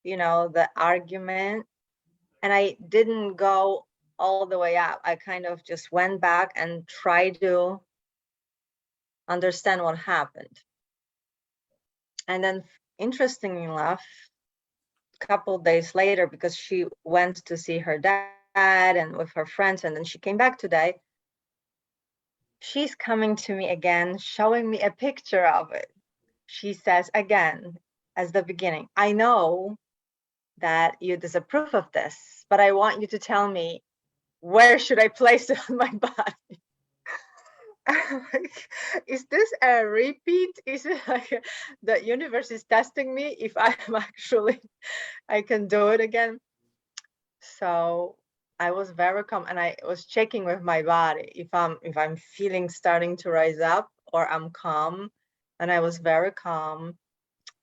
you know, the argument, and I didn't go all the way out. I kind of just went back and tried to understand what happened. And then interestingly enough, a couple days later, because she went to see her dad and with her friends, and then she came back today, she's coming to me again, showing me a picture of it. She says again, as the beginning, I know that you disapprove of this, but I want you to tell me, where should I place it on my body? I'm like, is this a repeat? Is it like the universe is testing me if I'm actually, I can do it again? So I was very calm, and I was checking with my body if I'm feeling starting to rise up or I'm calm, and I was very calm.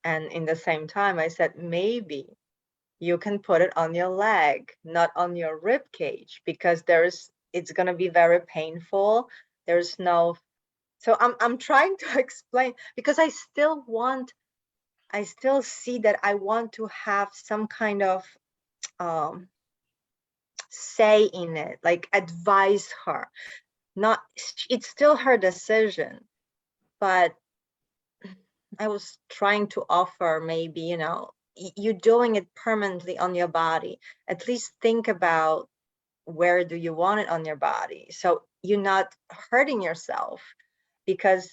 And in the same time, I said, maybe you can put it on your leg, not on your rib cage, because it's gonna be very painful. There's no, so I'm trying to explain, because I still see that I want to have some kind of say in it, like advise her. Not, it's still her decision, but I was trying to offer, maybe, you're doing it permanently on your body. At least think about, where do you want it on your body? So you're not hurting yourself, because,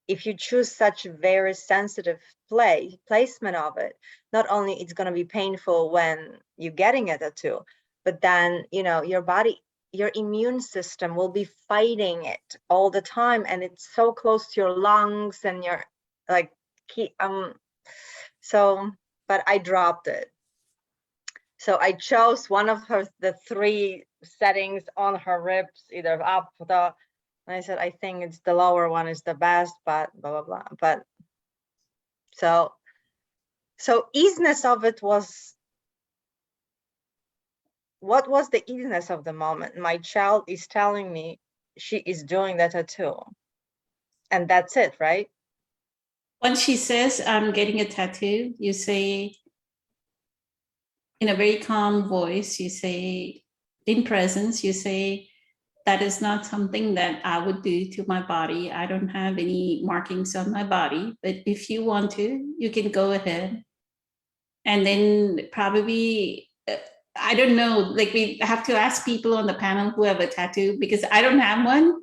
if you choose such a very sensitive placement of it, not only it's going to be painful when you're getting a tattoo, but then, your body, your immune system will be fighting it all the time. And it's so close to your lungs, and you're like, so, but I dropped it. So I chose one of the 3 settings on her ribs, either up, the, and I said, I think it's the lower one is the best, but blah, blah, blah. But so easiness of it was, what was the easiness of the moment? My child is telling me she is doing that tattoo. And that's it, right? When she says, I'm getting a tattoo, you say, in a very calm voice, you say, in presence, you say, that is not something that I would do to my body. I don't have any markings on my body, but if you want to, you can go ahead. And then probably, I don't know, like we have to ask people on the panel who have a tattoo, because I don't have one.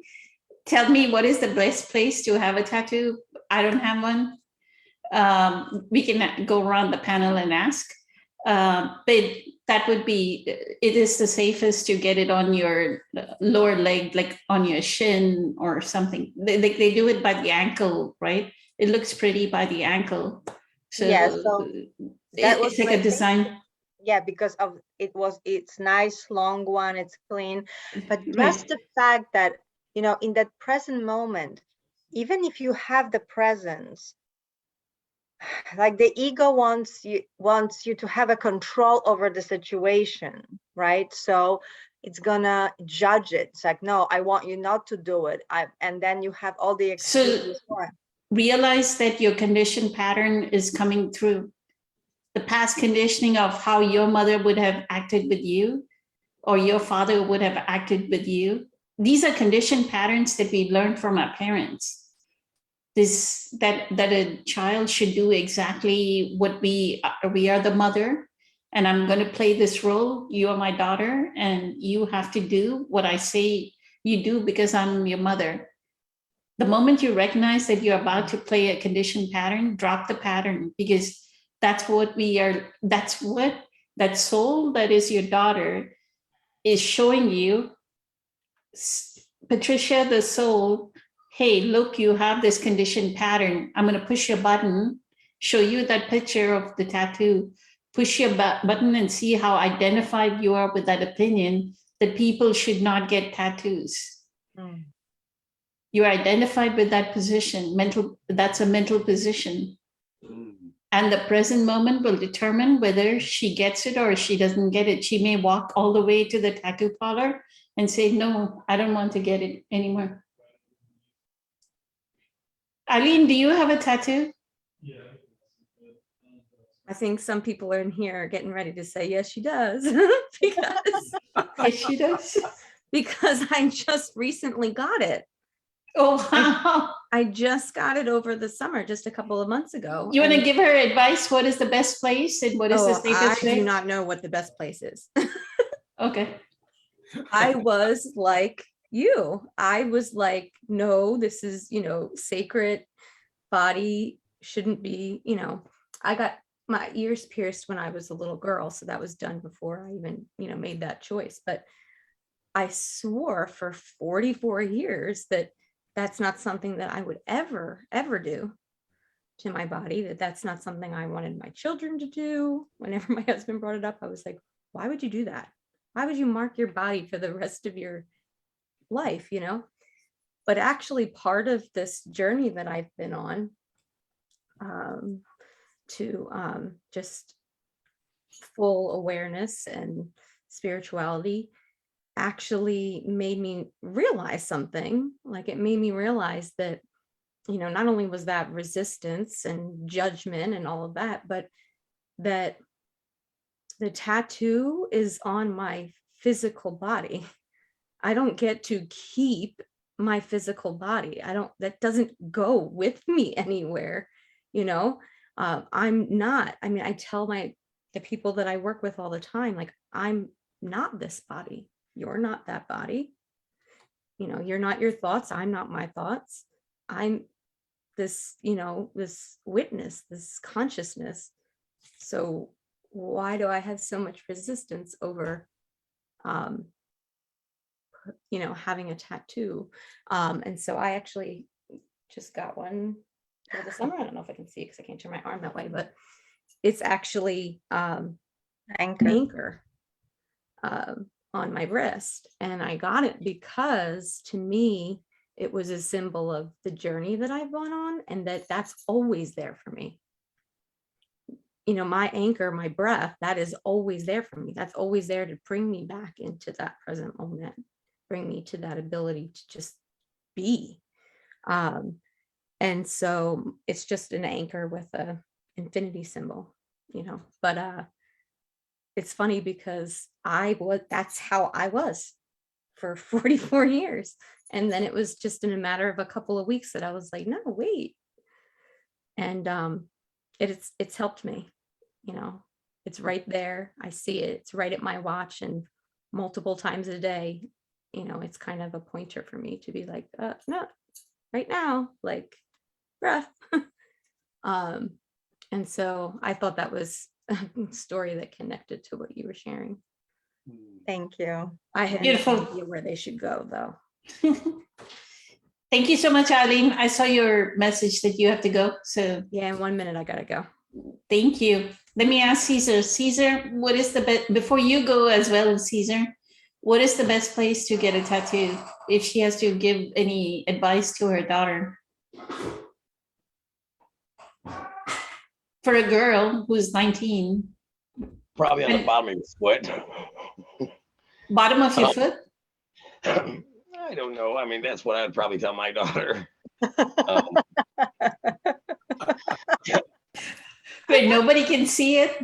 Tell me, what is the best place to have a tattoo? I don't have one. We can go around the panel and ask. But that would be, it is the safest to get it on your lower leg, like on your shin or something. They do it by the ankle, right? It looks pretty by the ankle. So, yeah, so that was it's like a design. Yeah, because of it's nice, long one, it's clean. But Right. just the fact that, in that present moment, even if you have the presence, like the ego wants you to have a control over the situation, right? So it's gonna judge it. It's like, no, I want you not to do it. And then you have all the excuses for it. Realize that your condition pattern is coming through. The past conditioning of how your mother would have acted with you, or your father would have acted with you. These are condition patterns that we learned from our parents. That a child should do exactly what we are the mother, and I'm going to play this role. You are my daughter, and you have to do what I say you do because I'm your mother. The moment you recognize that you're about to play a condition pattern, drop the pattern, because that's what we are. That's what that soul that is your daughter is showing you. Patricia, the soul, hey, look, you have this conditioned pattern. I'm going to push your button, show you that picture of the tattoo, push your button and see how identified you are with that opinion that people should not get tattoos. Mm. You're identified with that position. That's a mental position. Mm. And the present moment will determine whether she gets it or she doesn't get it. She may walk all the way to the tattoo parlor and say, no, I don't want to get it anymore. Eileen, do you have a tattoo? Yeah. I think some people are in here getting ready to say, yes, she does. Yes, she does. Because I just recently got it. Oh, wow. I just got it over the summer, just a couple of months ago. You want to and- give her advice? What is the best place and what is the Oh, I safest do place? not know what the best place is. Okay. I was like you. I was like, no, this is, sacred. Body shouldn't be, I got my ears pierced when I was a little girl. So that was done before I even, made that choice. But I swore for 44 years that that's not something that I would ever, ever do to my body, that's not something I wanted my children to do. Whenever my husband brought it up, I was like, why would you do that? Why would you mark your body for the rest of your life, But actually part of this journey that I've been on to just full awareness and spirituality actually made me realize something. Like it made me realize that, not only was that resistance and judgment and all of that, but that the tattoo is on my physical body. I don't get to keep my physical body. That doesn't go with me anywhere, I'm not, I tell the people that I work with all the time, like, I'm not this body. You're not that body. You're not your thoughts. I'm not my thoughts. I'm this, this witness, this consciousness. So why do I have so much resistance over, having a tattoo? And so I actually just got one for the summer. I don't know if I can see because I can't turn my arm that way, but it's actually anchor on my wrist. And I got it because to me, it was a symbol of the journey that I've gone on, and that's always there for me. My anchor, my breath, that is always there for me. That's always there to bring me back into that present moment, bring me to that ability to just be. And so it's just an anchor with a infinity symbol, but it's funny because that's how I was for 44 years. And then it was just in a matter of a couple of weeks that I was like, no, wait. And it's helped me, it's right there. I see it. It's right at my watch, and multiple times a day, it's kind of a pointer for me to be like, no, right now, like breath. And so I thought that was a story that connected to what you were sharing. Thank you. I had Beautiful. no idea where they should go though. Thank you so much, Eileen. I saw your message that you have to go. So Yeah, in 1 minute I gotta go. thank you. Let me ask Caesar. Caesar, what is the best, before you go as well as Caesar, what is the best place to get a tattoo if she has to give any advice to her daughter? For a girl who's 19, Probably on the bottom of your foot. bottom of your foot? I don't know. I mean, that's what I'd probably tell my daughter. But nobody can see it.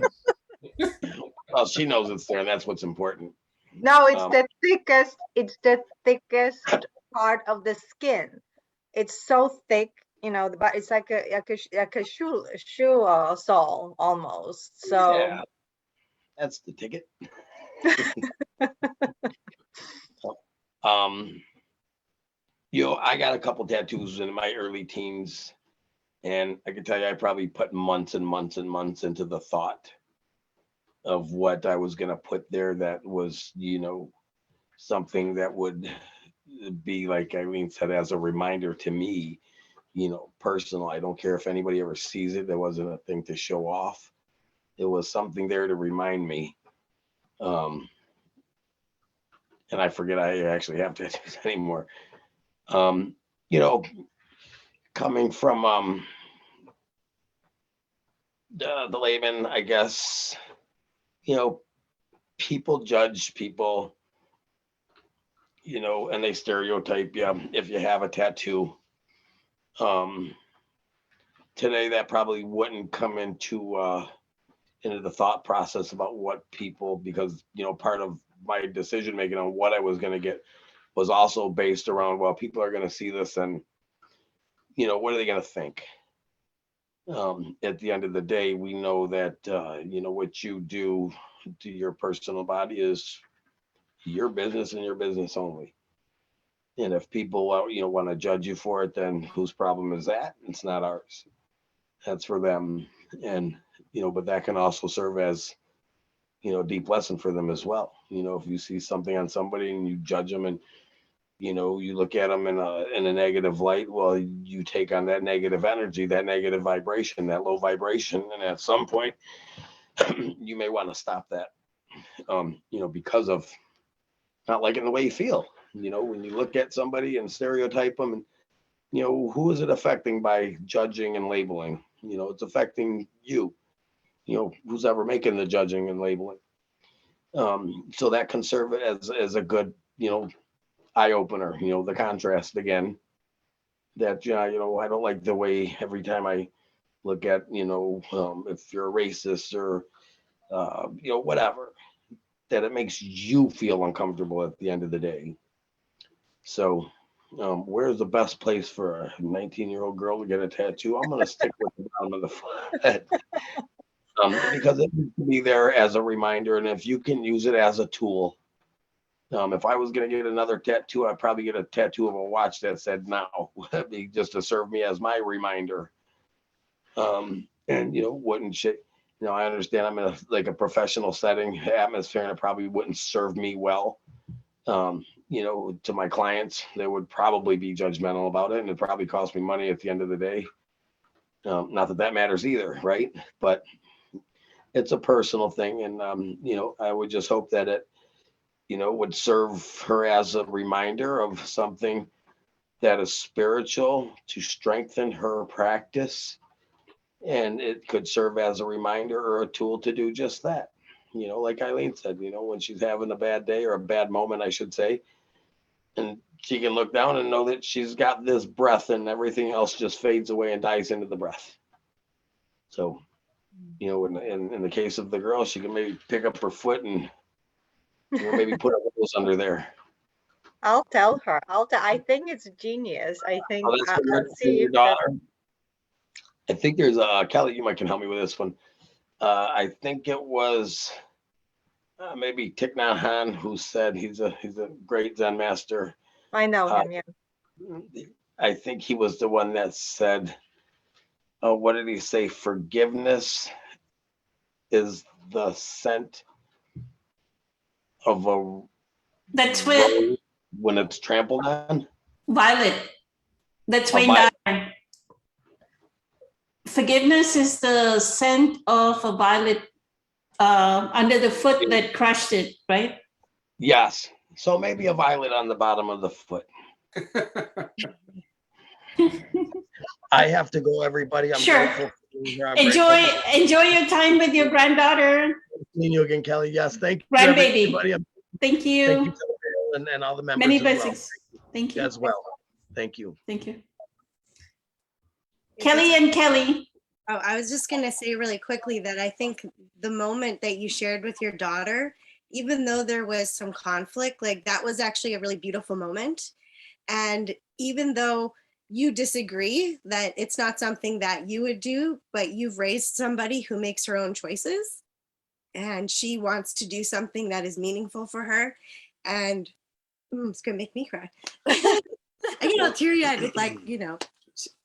Well, she knows it's there, and that's what's important. No, it's the thickest part of the skin. It's so thick, but it's like a shoe sole almost. So Yeah, that's the ticket. I got a couple tattoos in my early teens, and I can tell you, I probably put months and months and months into the thought of what I was going to put there. That was, something that would be, like Eileen said, as a reminder to me, personal. I don't care if anybody ever sees it. There wasn't a thing to show off. It was something there to remind me. And I forget I actually have tattoos anymore. Coming from the layman, I guess, people judge people, and they stereotype you if you have a tattoo. Today, that probably wouldn't come into the thought process about what people, because part of my decision making on what I was going to get was also based around, well, people are going to see this and, you know, what are they going to think? At the end of the day, we know that, you know, what you do to your personal body is your business and your business only. And if people, you know, want to judge you for it, then whose problem is that? It's not ours. That's for them. And, you know, but that can also serve as, you know, a deep lesson for them as well. You know, if you see something on somebody and you judge them and, you know, you look at them in a negative light, well, you take on that negative energy, that negative vibration, that low vibration. And at some point, you may want to stop that, you know, because of not liking the way you feel. You know, when you look at somebody and stereotype them, and, you know, who is it affecting by judging and labeling? You know, it's affecting you, you know, who's ever making the judging and labeling. So that can serve as a good, you know, eye opener, you know, the contrast again, that, you know, I don't like the way every time I look at, you know, if you're a racist or, you know, whatever, that it makes you feel uncomfortable at the end of the day. So, where's the best place for a 19-year-old girl to get a tattoo? I'm going to stick with the bottom of the foot. Because it needs to be there as a reminder. And if you can use it as a tool, if I was going to get another tattoo, I'd probably get a tattoo of a watch that said now, just to serve me as my reminder. And, you know, wouldn't shit. You know, I understand I'm in a professional setting atmosphere, and it probably wouldn't serve me well. You know, to my clients, they would probably be judgmental about it, and it probably cost me money at the end of the day. Not that that matters either, right? But it's a personal thing, and you know, I would just hope that it, you know, would serve her as a reminder of something that is spiritual to strengthen her practice, and it could serve as a reminder or a tool to do just that. You know, like Eileen said, you know, when she's having a bad day or a bad moment, I should say, and she can look down and know that she's got this breath, and everything else just fades away and dies into the breath. So, you know, in the case of the girl, she can maybe pick up her foot and, you know, maybe put a rose under there. I'll tell her. I think it's genius. I think Oh, that's I'll for see your if that. daughter. I think there's Kelly, you might can help me with this one. I think it was maybe Thich Nhat Hanh who said he's a great Zen master. I know him, yeah. I think he was the one that said, what did he say? Forgiveness is the scent of a That's with rose when it's trampled on. Violet. That's Wayne Violet. Dyer. Forgiveness is the scent of a violet under the foot that crushed it, right? Yes. So maybe a violet on the bottom of the foot. I have to go, everybody. I'm Sure. grateful for being here. I'm Enjoy your time with your granddaughter, seeing you again, Kelly. Yes, thank you, grandbaby. everybody. Thank you. Thank you, and all the members Many as well. blessings. Thank you. As well. Thank you. Thank you. Kelly and Kelly. Oh, I was just going to say really quickly that I think the moment that you shared with your daughter, even though there was some conflict, like that was actually a really beautiful moment. And even though you disagree that it's not something that you would do, but you've raised somebody who makes her own choices and she wants to do something that is meaningful for her. And it's going to make me cry. I get all teary-eyed with, like, you know.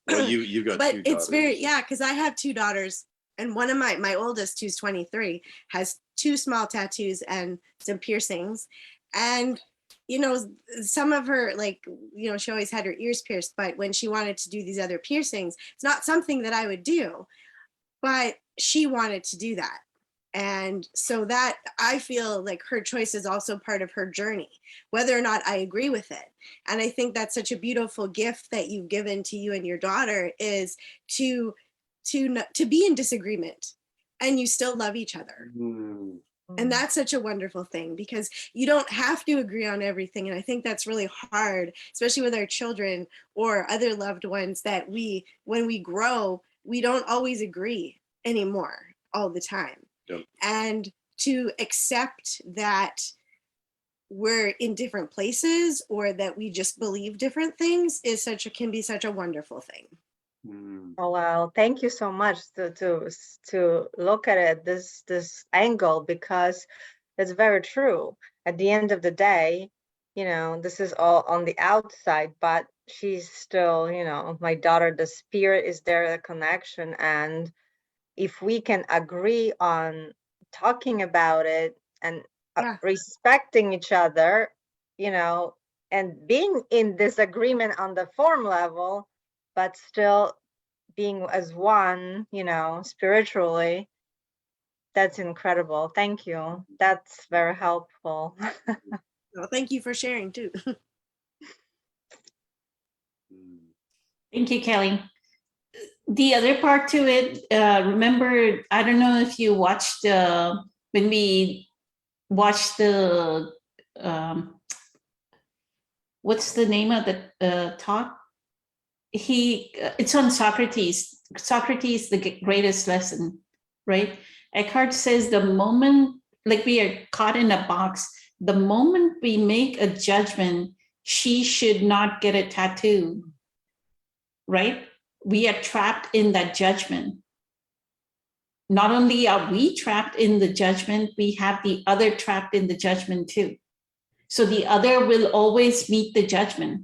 Well, you got But two it's daughters. very, yeah, because I have two daughters, and one of my oldest, who's 23, has 2 small tattoos and some piercings. And, you know, some of her, like, you know, she always had her ears pierced, but when she wanted to do these other piercings, it's not something that I would do, but she wanted to do that. And so that, I feel like her choice is also part of her journey, whether or not I agree with it. And I think that's such a beautiful gift that you've given to you and your daughter, is to be in disagreement and you still love each other. And that's such a wonderful thing, because you don't have to agree on everything. And I think that's really hard, especially with our children or other loved ones, that when we grow, we don't always agree anymore all the time. Yep. And to accept that we're in different places or that we just believe different things can be such a wonderful thing. Oh wow, thank you so much to look at it this angle, because it's very true. At the end of the day, you know, this is all on the outside, but she's still, you know, my daughter. The spirit is there, the connection, and if we can agree on talking about it and Yeah. respecting each other, you know, and being in disagreement on the form level, but still being as one, you know, spiritually, that's incredible. Thank you. That's very helpful. Well, thank you for sharing too. Thank you, Kelly. The other part to it, remember, I don't know if you watched when we watched the what's the name of the talk? It's on Socrates. Socrates, the greatest lesson, right? Eckhart says the moment, like we are caught in a box, the moment we make a judgment, she should not get a tattoo, right? We are trapped in that judgment. Not only are we trapped in the judgment, we have the other trapped in the judgment too. So the other will always meet the judgment.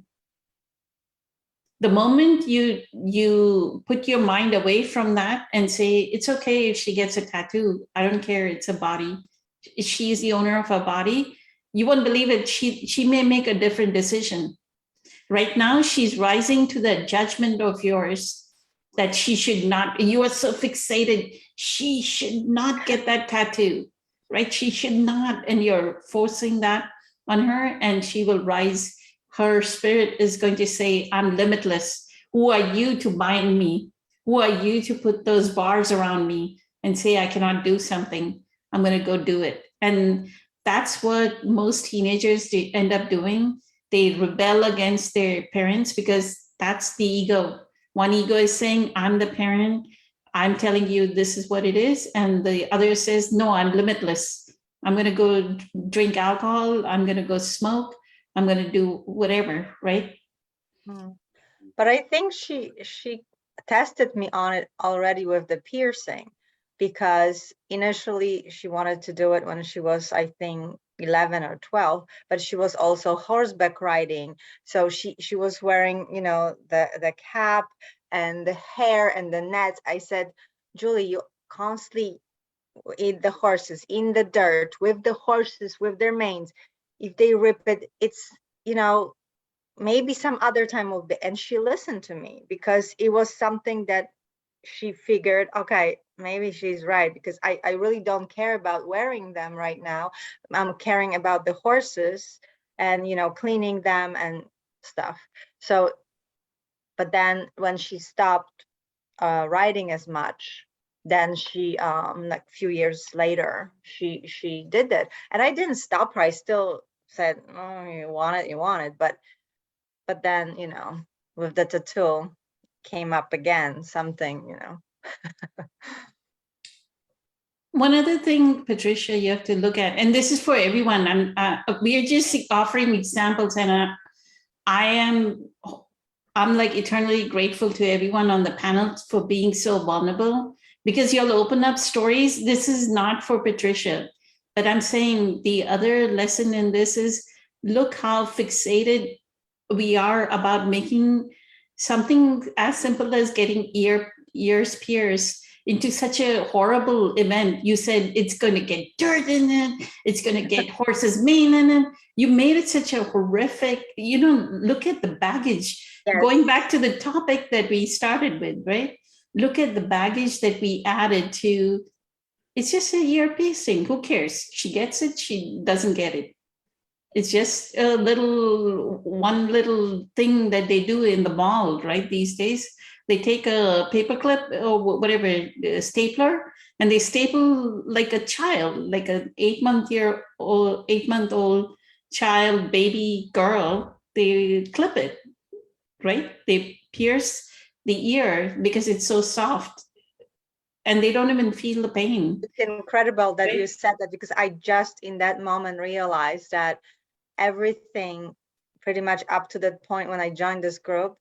The moment you put your mind away from that and say, it's okay if she gets a tattoo, I don't care, it's a body. She is the owner of a body. You won't believe it. She may make a different decision. Right now, she's rising to the judgment of yours that she should not, you are so fixated, she should not get that tattoo, right? She should not, and you're forcing that on her, and she will rise. Her spirit is going to say, I'm limitless. Who are you to bind me? Who are you to put those bars around me and say I cannot do something? I'm going to go do it. And that's what most teenagers end up doing. They rebel against their parents because that's the ego. One ego is saying, I'm the parent. I'm telling you this is what it is. And the other says, no, I'm limitless. I'm going to go drink alcohol. I'm going to go smoke. I'm going to do whatever, right? But I think she tested me on it already with the piercing, because initially she wanted to do it when she was, I think, 11 or 12, but she was also horseback riding. So she was wearing, you know, the cap and the hair and the nets. I said, Julie, you constantly eat the horses in the dirt with the horses, with their manes. If they rip it, it's, you know, maybe some other time will be. And she listened to me because it was something that she figured, okay, maybe she's right, because I really don't care about wearing them right now. I'm caring about the horses and, you know, cleaning them and stuff. So, but then when she stopped riding as much, then she like a few years later she did it, and I didn't stop her. I still said, oh, you want it, but then, you know, with the tattoo came up again, something, you know. One other thing, Patricia, you have to look at, and this is for everyone. We are just offering examples, and I'm like eternally grateful to everyone on the panel for being so vulnerable, because you'll open up stories. This is not for Patricia, but I'm saying the other lesson in this is, look how fixated we are about making something as simple as getting ears pierced into such a horrible event. You said it's going to get dirt in it, it's going to get horse's mane in it. You made it such a horrific, you know, look at the baggage. Yes. Going back to the topic that we started with, right? Look at the baggage that we added to, it's just a ear piercing. Who cares? She gets it, she doesn't get it. It's just a one little thing that they do in the mall, right? These days, they take a paper clip or whatever, a stapler, and they staple like a child, like an 8-month-old child, baby girl. They clip it, right? They pierce the ear because it's so soft, and they don't even feel the pain. It's incredible that Right. you said that, because I just in that moment realized that everything pretty much up to that point when I joined this group.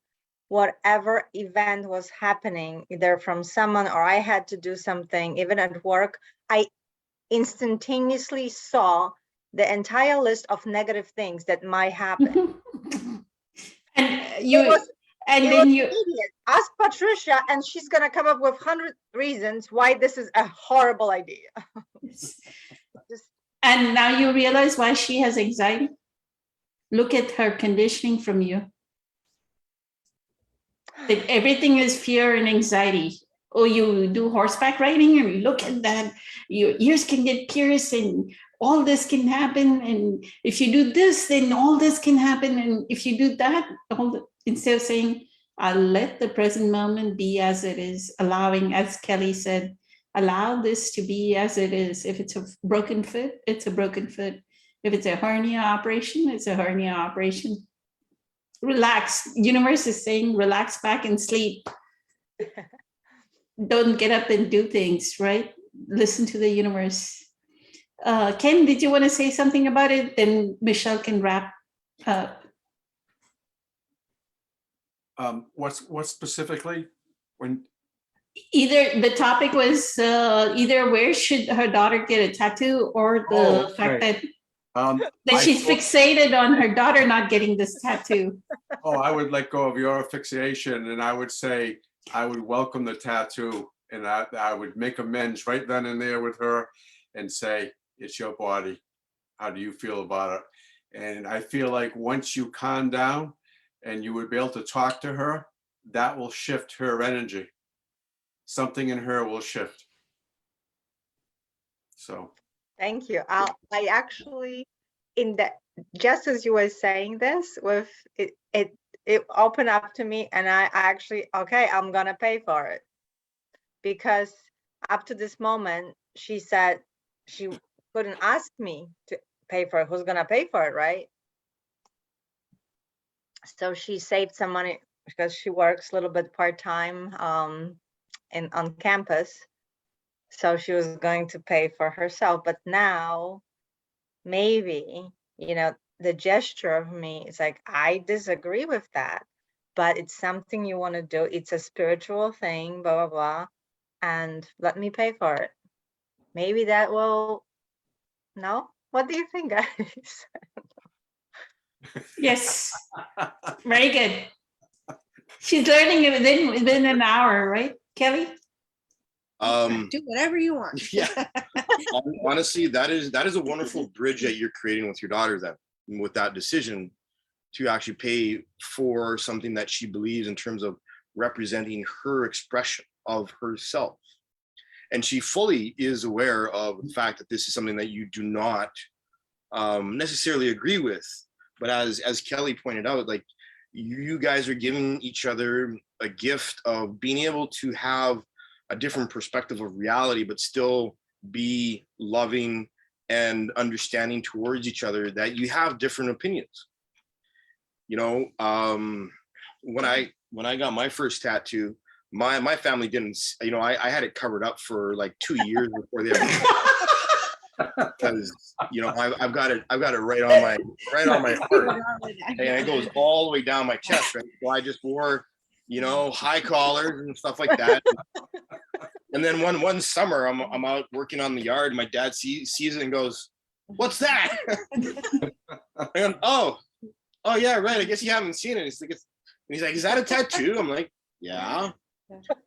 Whatever event was happening, either from someone or I had to do something, even at work, I instantaneously saw the entire list of negative things that might happen. And It was then you immediate. Ask Patricia, and she's gonna come up with 100 reasons why this is a horrible idea. Just and now you realize why she has anxiety. Look at her conditioning from you. That everything is fear and anxiety. Oh, you do horseback riding and you look at that, your ears can get pierced and all this can happen. And if you do this, then all this can happen. And if you do that, instead of saying, I'll let the present moment be as it is, allowing, as Kelly said, allow this to be as it is. If it's a broken foot, it's a broken foot. If it's a hernia operation, it's a hernia operation. Relax. Universe is saying, relax back and sleep. Don't get up and do things, right? Listen to the universe. Ken, did you want to say something about it? Then Michelle can wrap up. What specifically? When Either the topic was either where should her daughter get a tattoo, or the fact right. that she's fixated on her daughter not getting this tattoo. Oh, I would let go of your fixation, and I would say I would welcome the tattoo, and I would make amends right then and there with her and say, it's your body. How do you feel about it? And I feel like once you calm down and you would be able to talk to her, that will shift her energy. Something in her will shift. So. thank you. I actually, just as you were saying this, with it opened up to me, and I actually, okay, I'm gonna pay for it, because up to this moment, she said she couldn't ask me to pay for it. Who's gonna pay for it, right? So she saved some money because she works a little bit part-time on campus. So she was going to pay for herself. But now, maybe, the gesture of me is like, I disagree with that, but it's something you want to do. It's a spiritual thing, blah, blah, blah. And let me pay for it. Maybe that will, no? What do you think, guys? Yes, very good. She's learning it within an hour, right, Kelly? Do whatever you want. Yeah. Honestly, that is a wonderful bridge that you're creating with your daughter, then, with that decision to actually pay for something that she believes in terms of representing her expression of herself. And she fully is aware of the fact that this is something that you do not necessarily agree with. But as Kelly pointed out, like, you guys are giving each other a gift of being able to have a different perspective of reality, but still be loving and understanding towards each other, that you have different opinions. When I got my first tattoo, my family didn't, I had it covered up for like 2 years before they ever, because I've got it right on my heart, and it goes all the way down my chest, right? So I just wore high collars and stuff like that. And then one summer I'm out working on the yard, and my dad sees it and goes, "What's that?" I go, oh yeah, right, I guess you haven't seen it. He's like, "Is that a tattoo?" I'm like, "Yeah."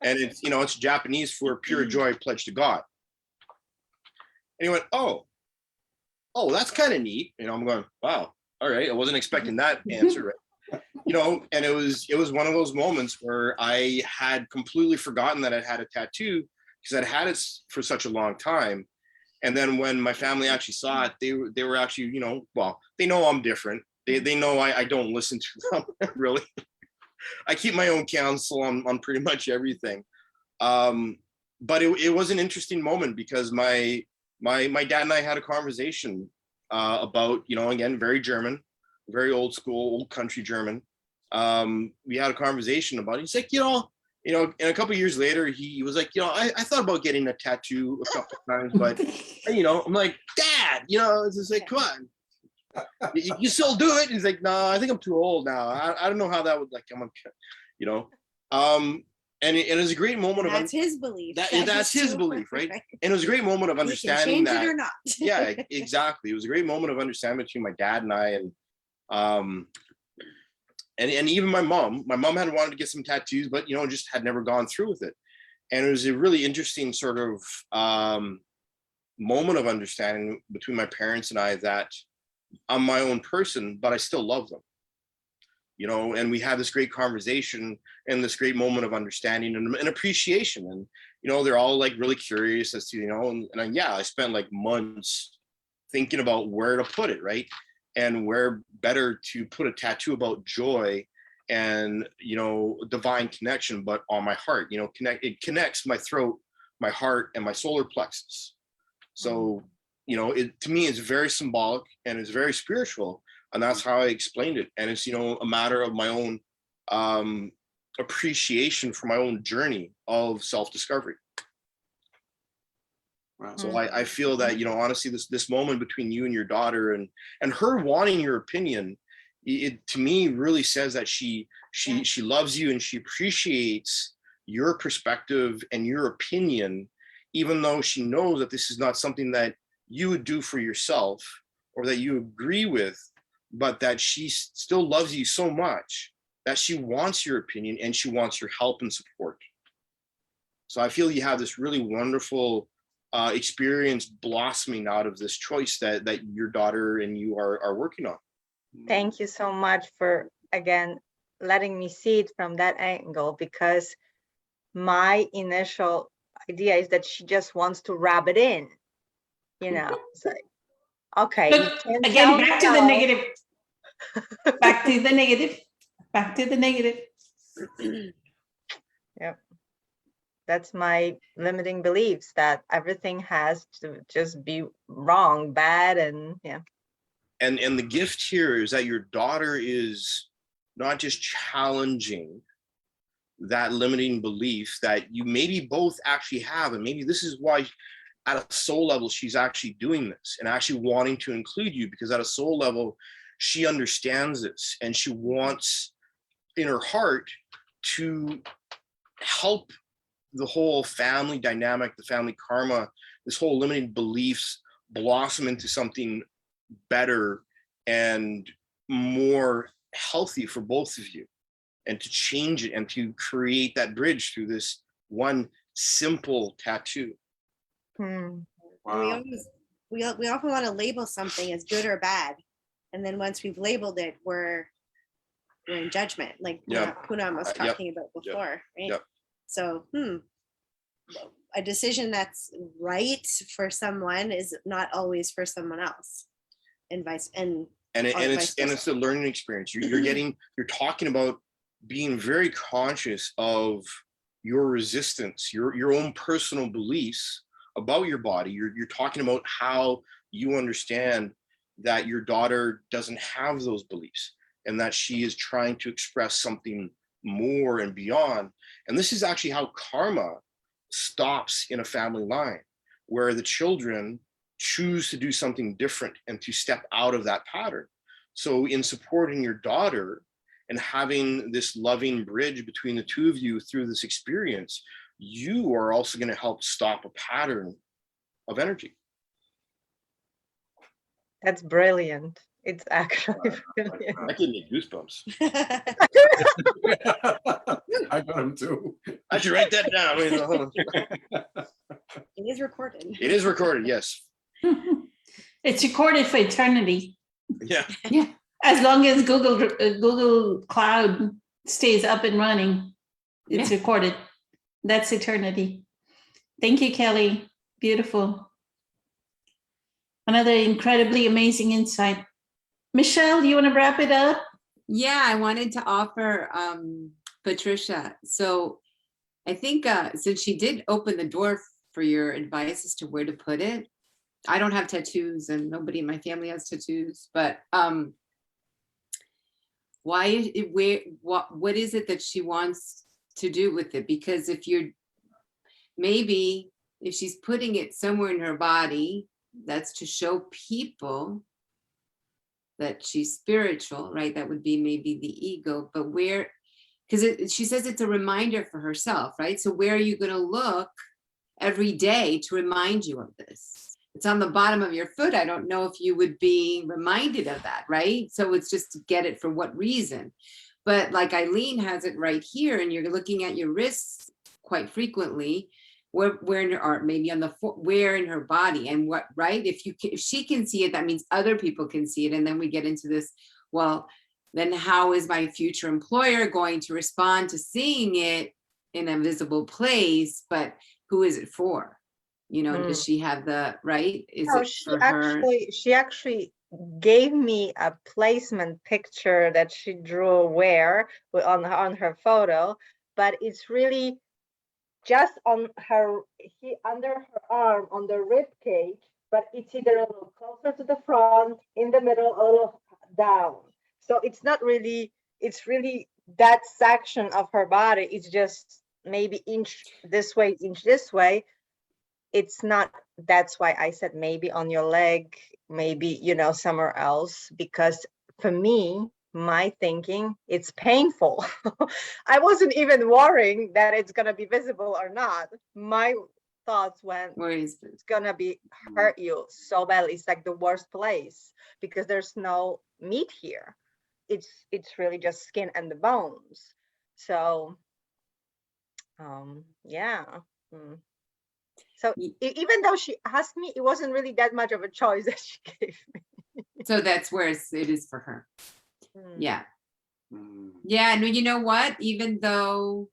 And it's Japanese for pure joy, pledged to God. And he went, oh, that's kind of neat. I'm going, wow, all right, I wasn't expecting that answer, right? And it was one of those moments where I had completely forgotten that I'd had a tattoo, because I'd had it for such a long time. And then when my family actually saw it, they were actually, they know I'm different. They know I don't listen to them, really. I keep my own counsel on pretty much everything. But it was an interesting moment, because my dad and I had a conversation about, again, very German, very old school, old country German. We had a conversation about it. He's like, and a couple of years later, he was like, I thought about getting a tattoo a couple of times, but I'm like, Dad, it's just like, come on. You still do it? And he's like, no, I think I'm too old now. I don't know how that would like come up, you know. And it was a great moment That's his belief. that's his belief, right? And it was a great moment of You can understanding change that. it or not. Yeah, exactly. It was a great moment of understanding between my dad and I, and even my mom. My mom had wanted to get some tattoos, but you know, just had never gone through with it. And it was a really interesting sort of moment of understanding between my parents and I that I'm my own person, but I still love them. You know, and we had this great conversation and this great moment of understanding and appreciation. And, you know, they're all like really curious as to, you know, and I spent like months thinking about where to put it, right? And where better to put a tattoo about joy and, you know, divine connection, but on my heart, you know, it connects my throat, my heart, and my solar plexus. So, you know, to me, it's very symbolic and it's very spiritual. And that's how I explained it. And it's, you know, a matter of my own appreciation for my own journey of self-discovery. Wow. So I feel that, you know, honestly, this moment between you and your daughter and her wanting your opinion, it to me really says that she loves you and she appreciates your perspective and your opinion, even though she knows that this is not something that you would do for yourself or that you agree with, but that she still loves you so much that she wants your opinion and she wants your help and support. So I feel you have this really wonderful experience blossoming out of this choice that your daughter and you are working on. Thank you so much for, again, letting me see it from that angle, because my initial idea is that she just wants to rub it in, you know. It's like, okay, you But can't again, tell me back to the no. negative. Back to the negative. Back to the negative. Yep. That's my limiting beliefs, that everything has to just be wrong, bad, and yeah. And the gift here is that your daughter is not just challenging that limiting belief that you maybe both actually have, and maybe this is why at a soul level she's actually doing this and actually wanting to include you, because at a soul level she understands this and she wants in her heart to help the whole family dynamic, the family karma, this whole limiting beliefs blossom into something better and more healthy for both of you, and to change it and to create that bridge through this one simple tattoo. And Wow. we often want to label something as good or bad, and then once we've labeled it, we're in judgment, like Poonam was talking about before, right? Yep. So a decision that's right for someone is not always for someone else, and it's a learning experience. You're talking about being very conscious of your resistance, your own personal beliefs about your body. You're talking about how you understand that your daughter doesn't have those beliefs and that she is trying to express something more and beyond. And this is actually how karma stops in a family line, where the children choose to do something different and to step out of that pattern. So in supporting your daughter and having this loving bridge between the two of you through this experience, you are also going to help stop a pattern of energy. That's brilliant. It's actually brilliant. That gave me goosebumps. I got him too. I should write that down. It is recorded. It is recorded, yes. It's recorded for eternity. Yeah. Yeah. As long as Google Cloud stays up and running, it's recorded. That's eternity. Thank you, Kelly. Beautiful. Another incredibly amazing insight. Michelle, you want to wrap it up? Yeah, I wanted to offer Patricia. So I think since she did open the door for your advice as to where to put it, I don't have tattoos and nobody in my family has tattoos, but what is it that she wants to do with it? Because if she's putting it somewhere in her body, that's to show people that she's spiritual, right? That would be maybe the ego, but where, because she says it's a reminder for herself, right? So where are you going to look every day to remind you of this? It's on the bottom of your foot. I don't know if you would be reminded of that, right? So it's just to get it for what reason. But like Eileen has it right here, and you're looking at your wrists quite frequently, where in her, or maybe on the where in her body, and what, right? If she can see it, that means other people can see it. And then we get into this, well, then how is my future employer going to respond to seeing it in a visible place? But who is it for? You know, does she have the right? Is No, it for her? she actually gave me a placement picture that she drew on her photo, but it's really just on her under her arm on the rib cage, but it's either a little closer to the front, in the middle, a little down. So it's not really, it's really that section of her body. It's just maybe inch this way, inch this way. It's not, that's why I said maybe on your leg, maybe, you know, somewhere else, because for me, my thinking, it's painful. I wasn't even worrying that it's going to be visible or not. My thoughts went, it's going to be hurt you so badly. It's like the worst place because there's no meat here. It's really just skin and the bones. So, yeah. So even though she asked me, it wasn't really that much of a choice that she gave me. So that's where it is for her. Yeah. Yeah, no, you know what? Even though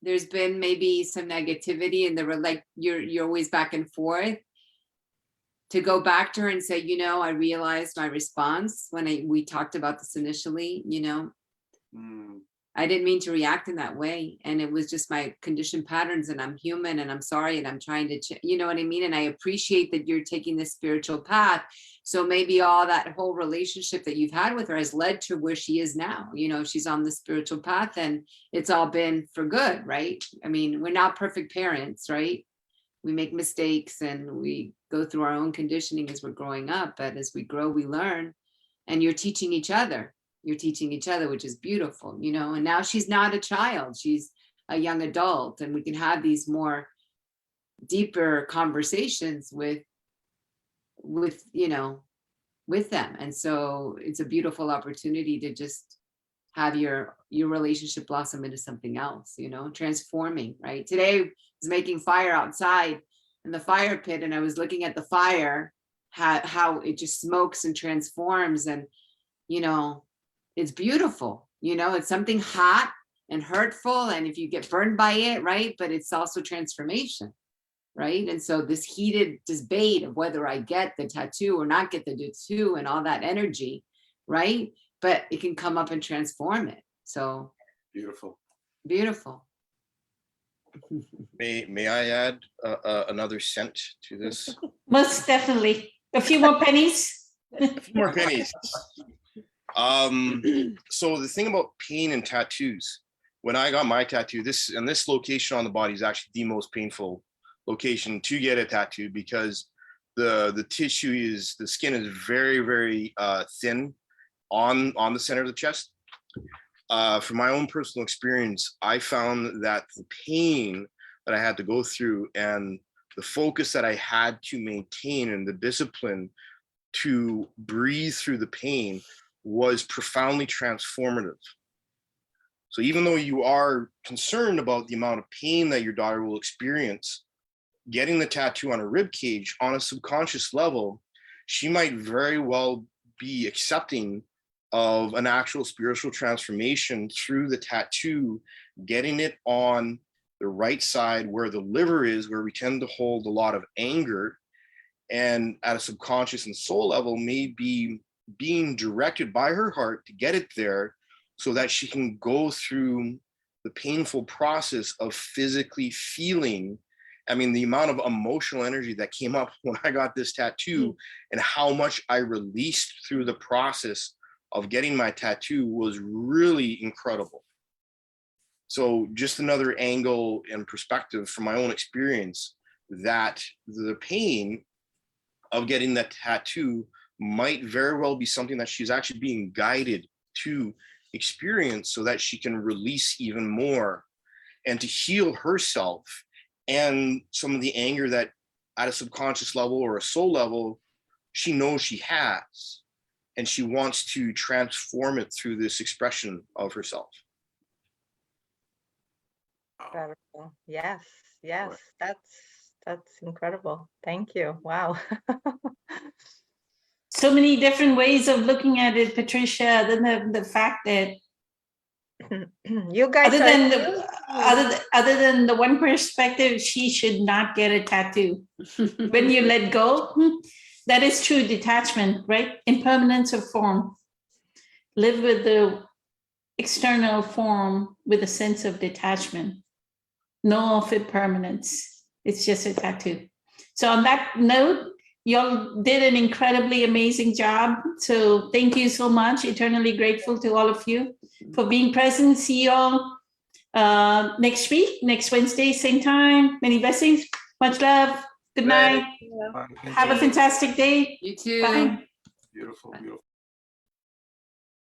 there's been maybe some negativity and like you're always back and forth, to go back to her and say, you know, I realized my response when we talked about this initially, you know, I didn't mean to react in that way. And it was just my conditioned patterns, and I'm human, and I'm sorry, and I'm trying to, you know what I mean? And I appreciate that you're taking this spiritual path. So maybe all that whole relationship that you've had with her has led to where she is now. You know, she's on the spiritual path, and it's all been for good, right? I mean, we're not perfect parents, right? We make mistakes and we go through our own conditioning as we're growing up, but as we grow, we learn, and you're teaching each other. You're teaching each other, which is beautiful, you know. And now she's not a child, she's a young adult, and we can have these more deeper conversations with you know, with them. And so it's a beautiful opportunity to just have your relationship blossom into something else, you know, transforming, right? Today I was making fire outside in the fire pit, and I was looking at the fire, how it just smokes and transforms, and you know, it's beautiful. You know, it's something hot and hurtful, and if you get burned by it, right? But it's also transformation, right? And so this heated debate of whether I get the tattoo or not get the tattoo and all that energy, right? But it can come up and transform it. So Beautiful. beautiful. May I add another cent to this? Most definitely. A few more pennies. A few more pennies. So the thing about pain and tattoos, when I got my tattoo, this location on the body is actually the most painful location to get a tattoo, because the tissue is, the skin is very, very thin on the center of the chest. From my own personal experience, I found that the pain that I had to go through and the focus that I had to maintain and the discipline to breathe through the pain was profoundly transformative. So even though you are concerned about the amount of pain that your daughter will experience, getting the tattoo on a rib cage, on a subconscious level, she might very well be accepting of an actual spiritual transformation through the tattoo, getting it on the right side where the liver is, where we tend to hold a lot of anger, and at a subconscious and soul level may be being directed by her heart to get it there so that she can go through the painful process of physically feeling. I mean, the amount of emotional energy that came up when I got this tattoo and how much I released through the process of getting my tattoo was really incredible. So just another angle and perspective from my own experience, that the pain of getting that tattoo might very well be something that she's actually being guided to experience so that she can release even more and to heal herself and some of the anger that at a subconscious level or a soul level, she knows she has, and she wants to transform it through this expression of herself. Incredible. Yes, yes, that's incredible. Thank you. Wow. So many different ways of looking at it, Patricia, than the fact that You guys other are than amazing. other than the one perspective, she should not get a tattoo. When you let go, that is true detachment, right? Impermanence of form. Live with the external form with a sense of detachment. No of impermanence. It's just a tattoo. So on that note, y'all did an incredibly amazing job. So thank you so much. Eternally grateful to all of you for being present. See y'all next week, next Wednesday, same time. Many blessings. Much love. Good night. Have a fantastic day. You too. Bye. Beautiful, beautiful.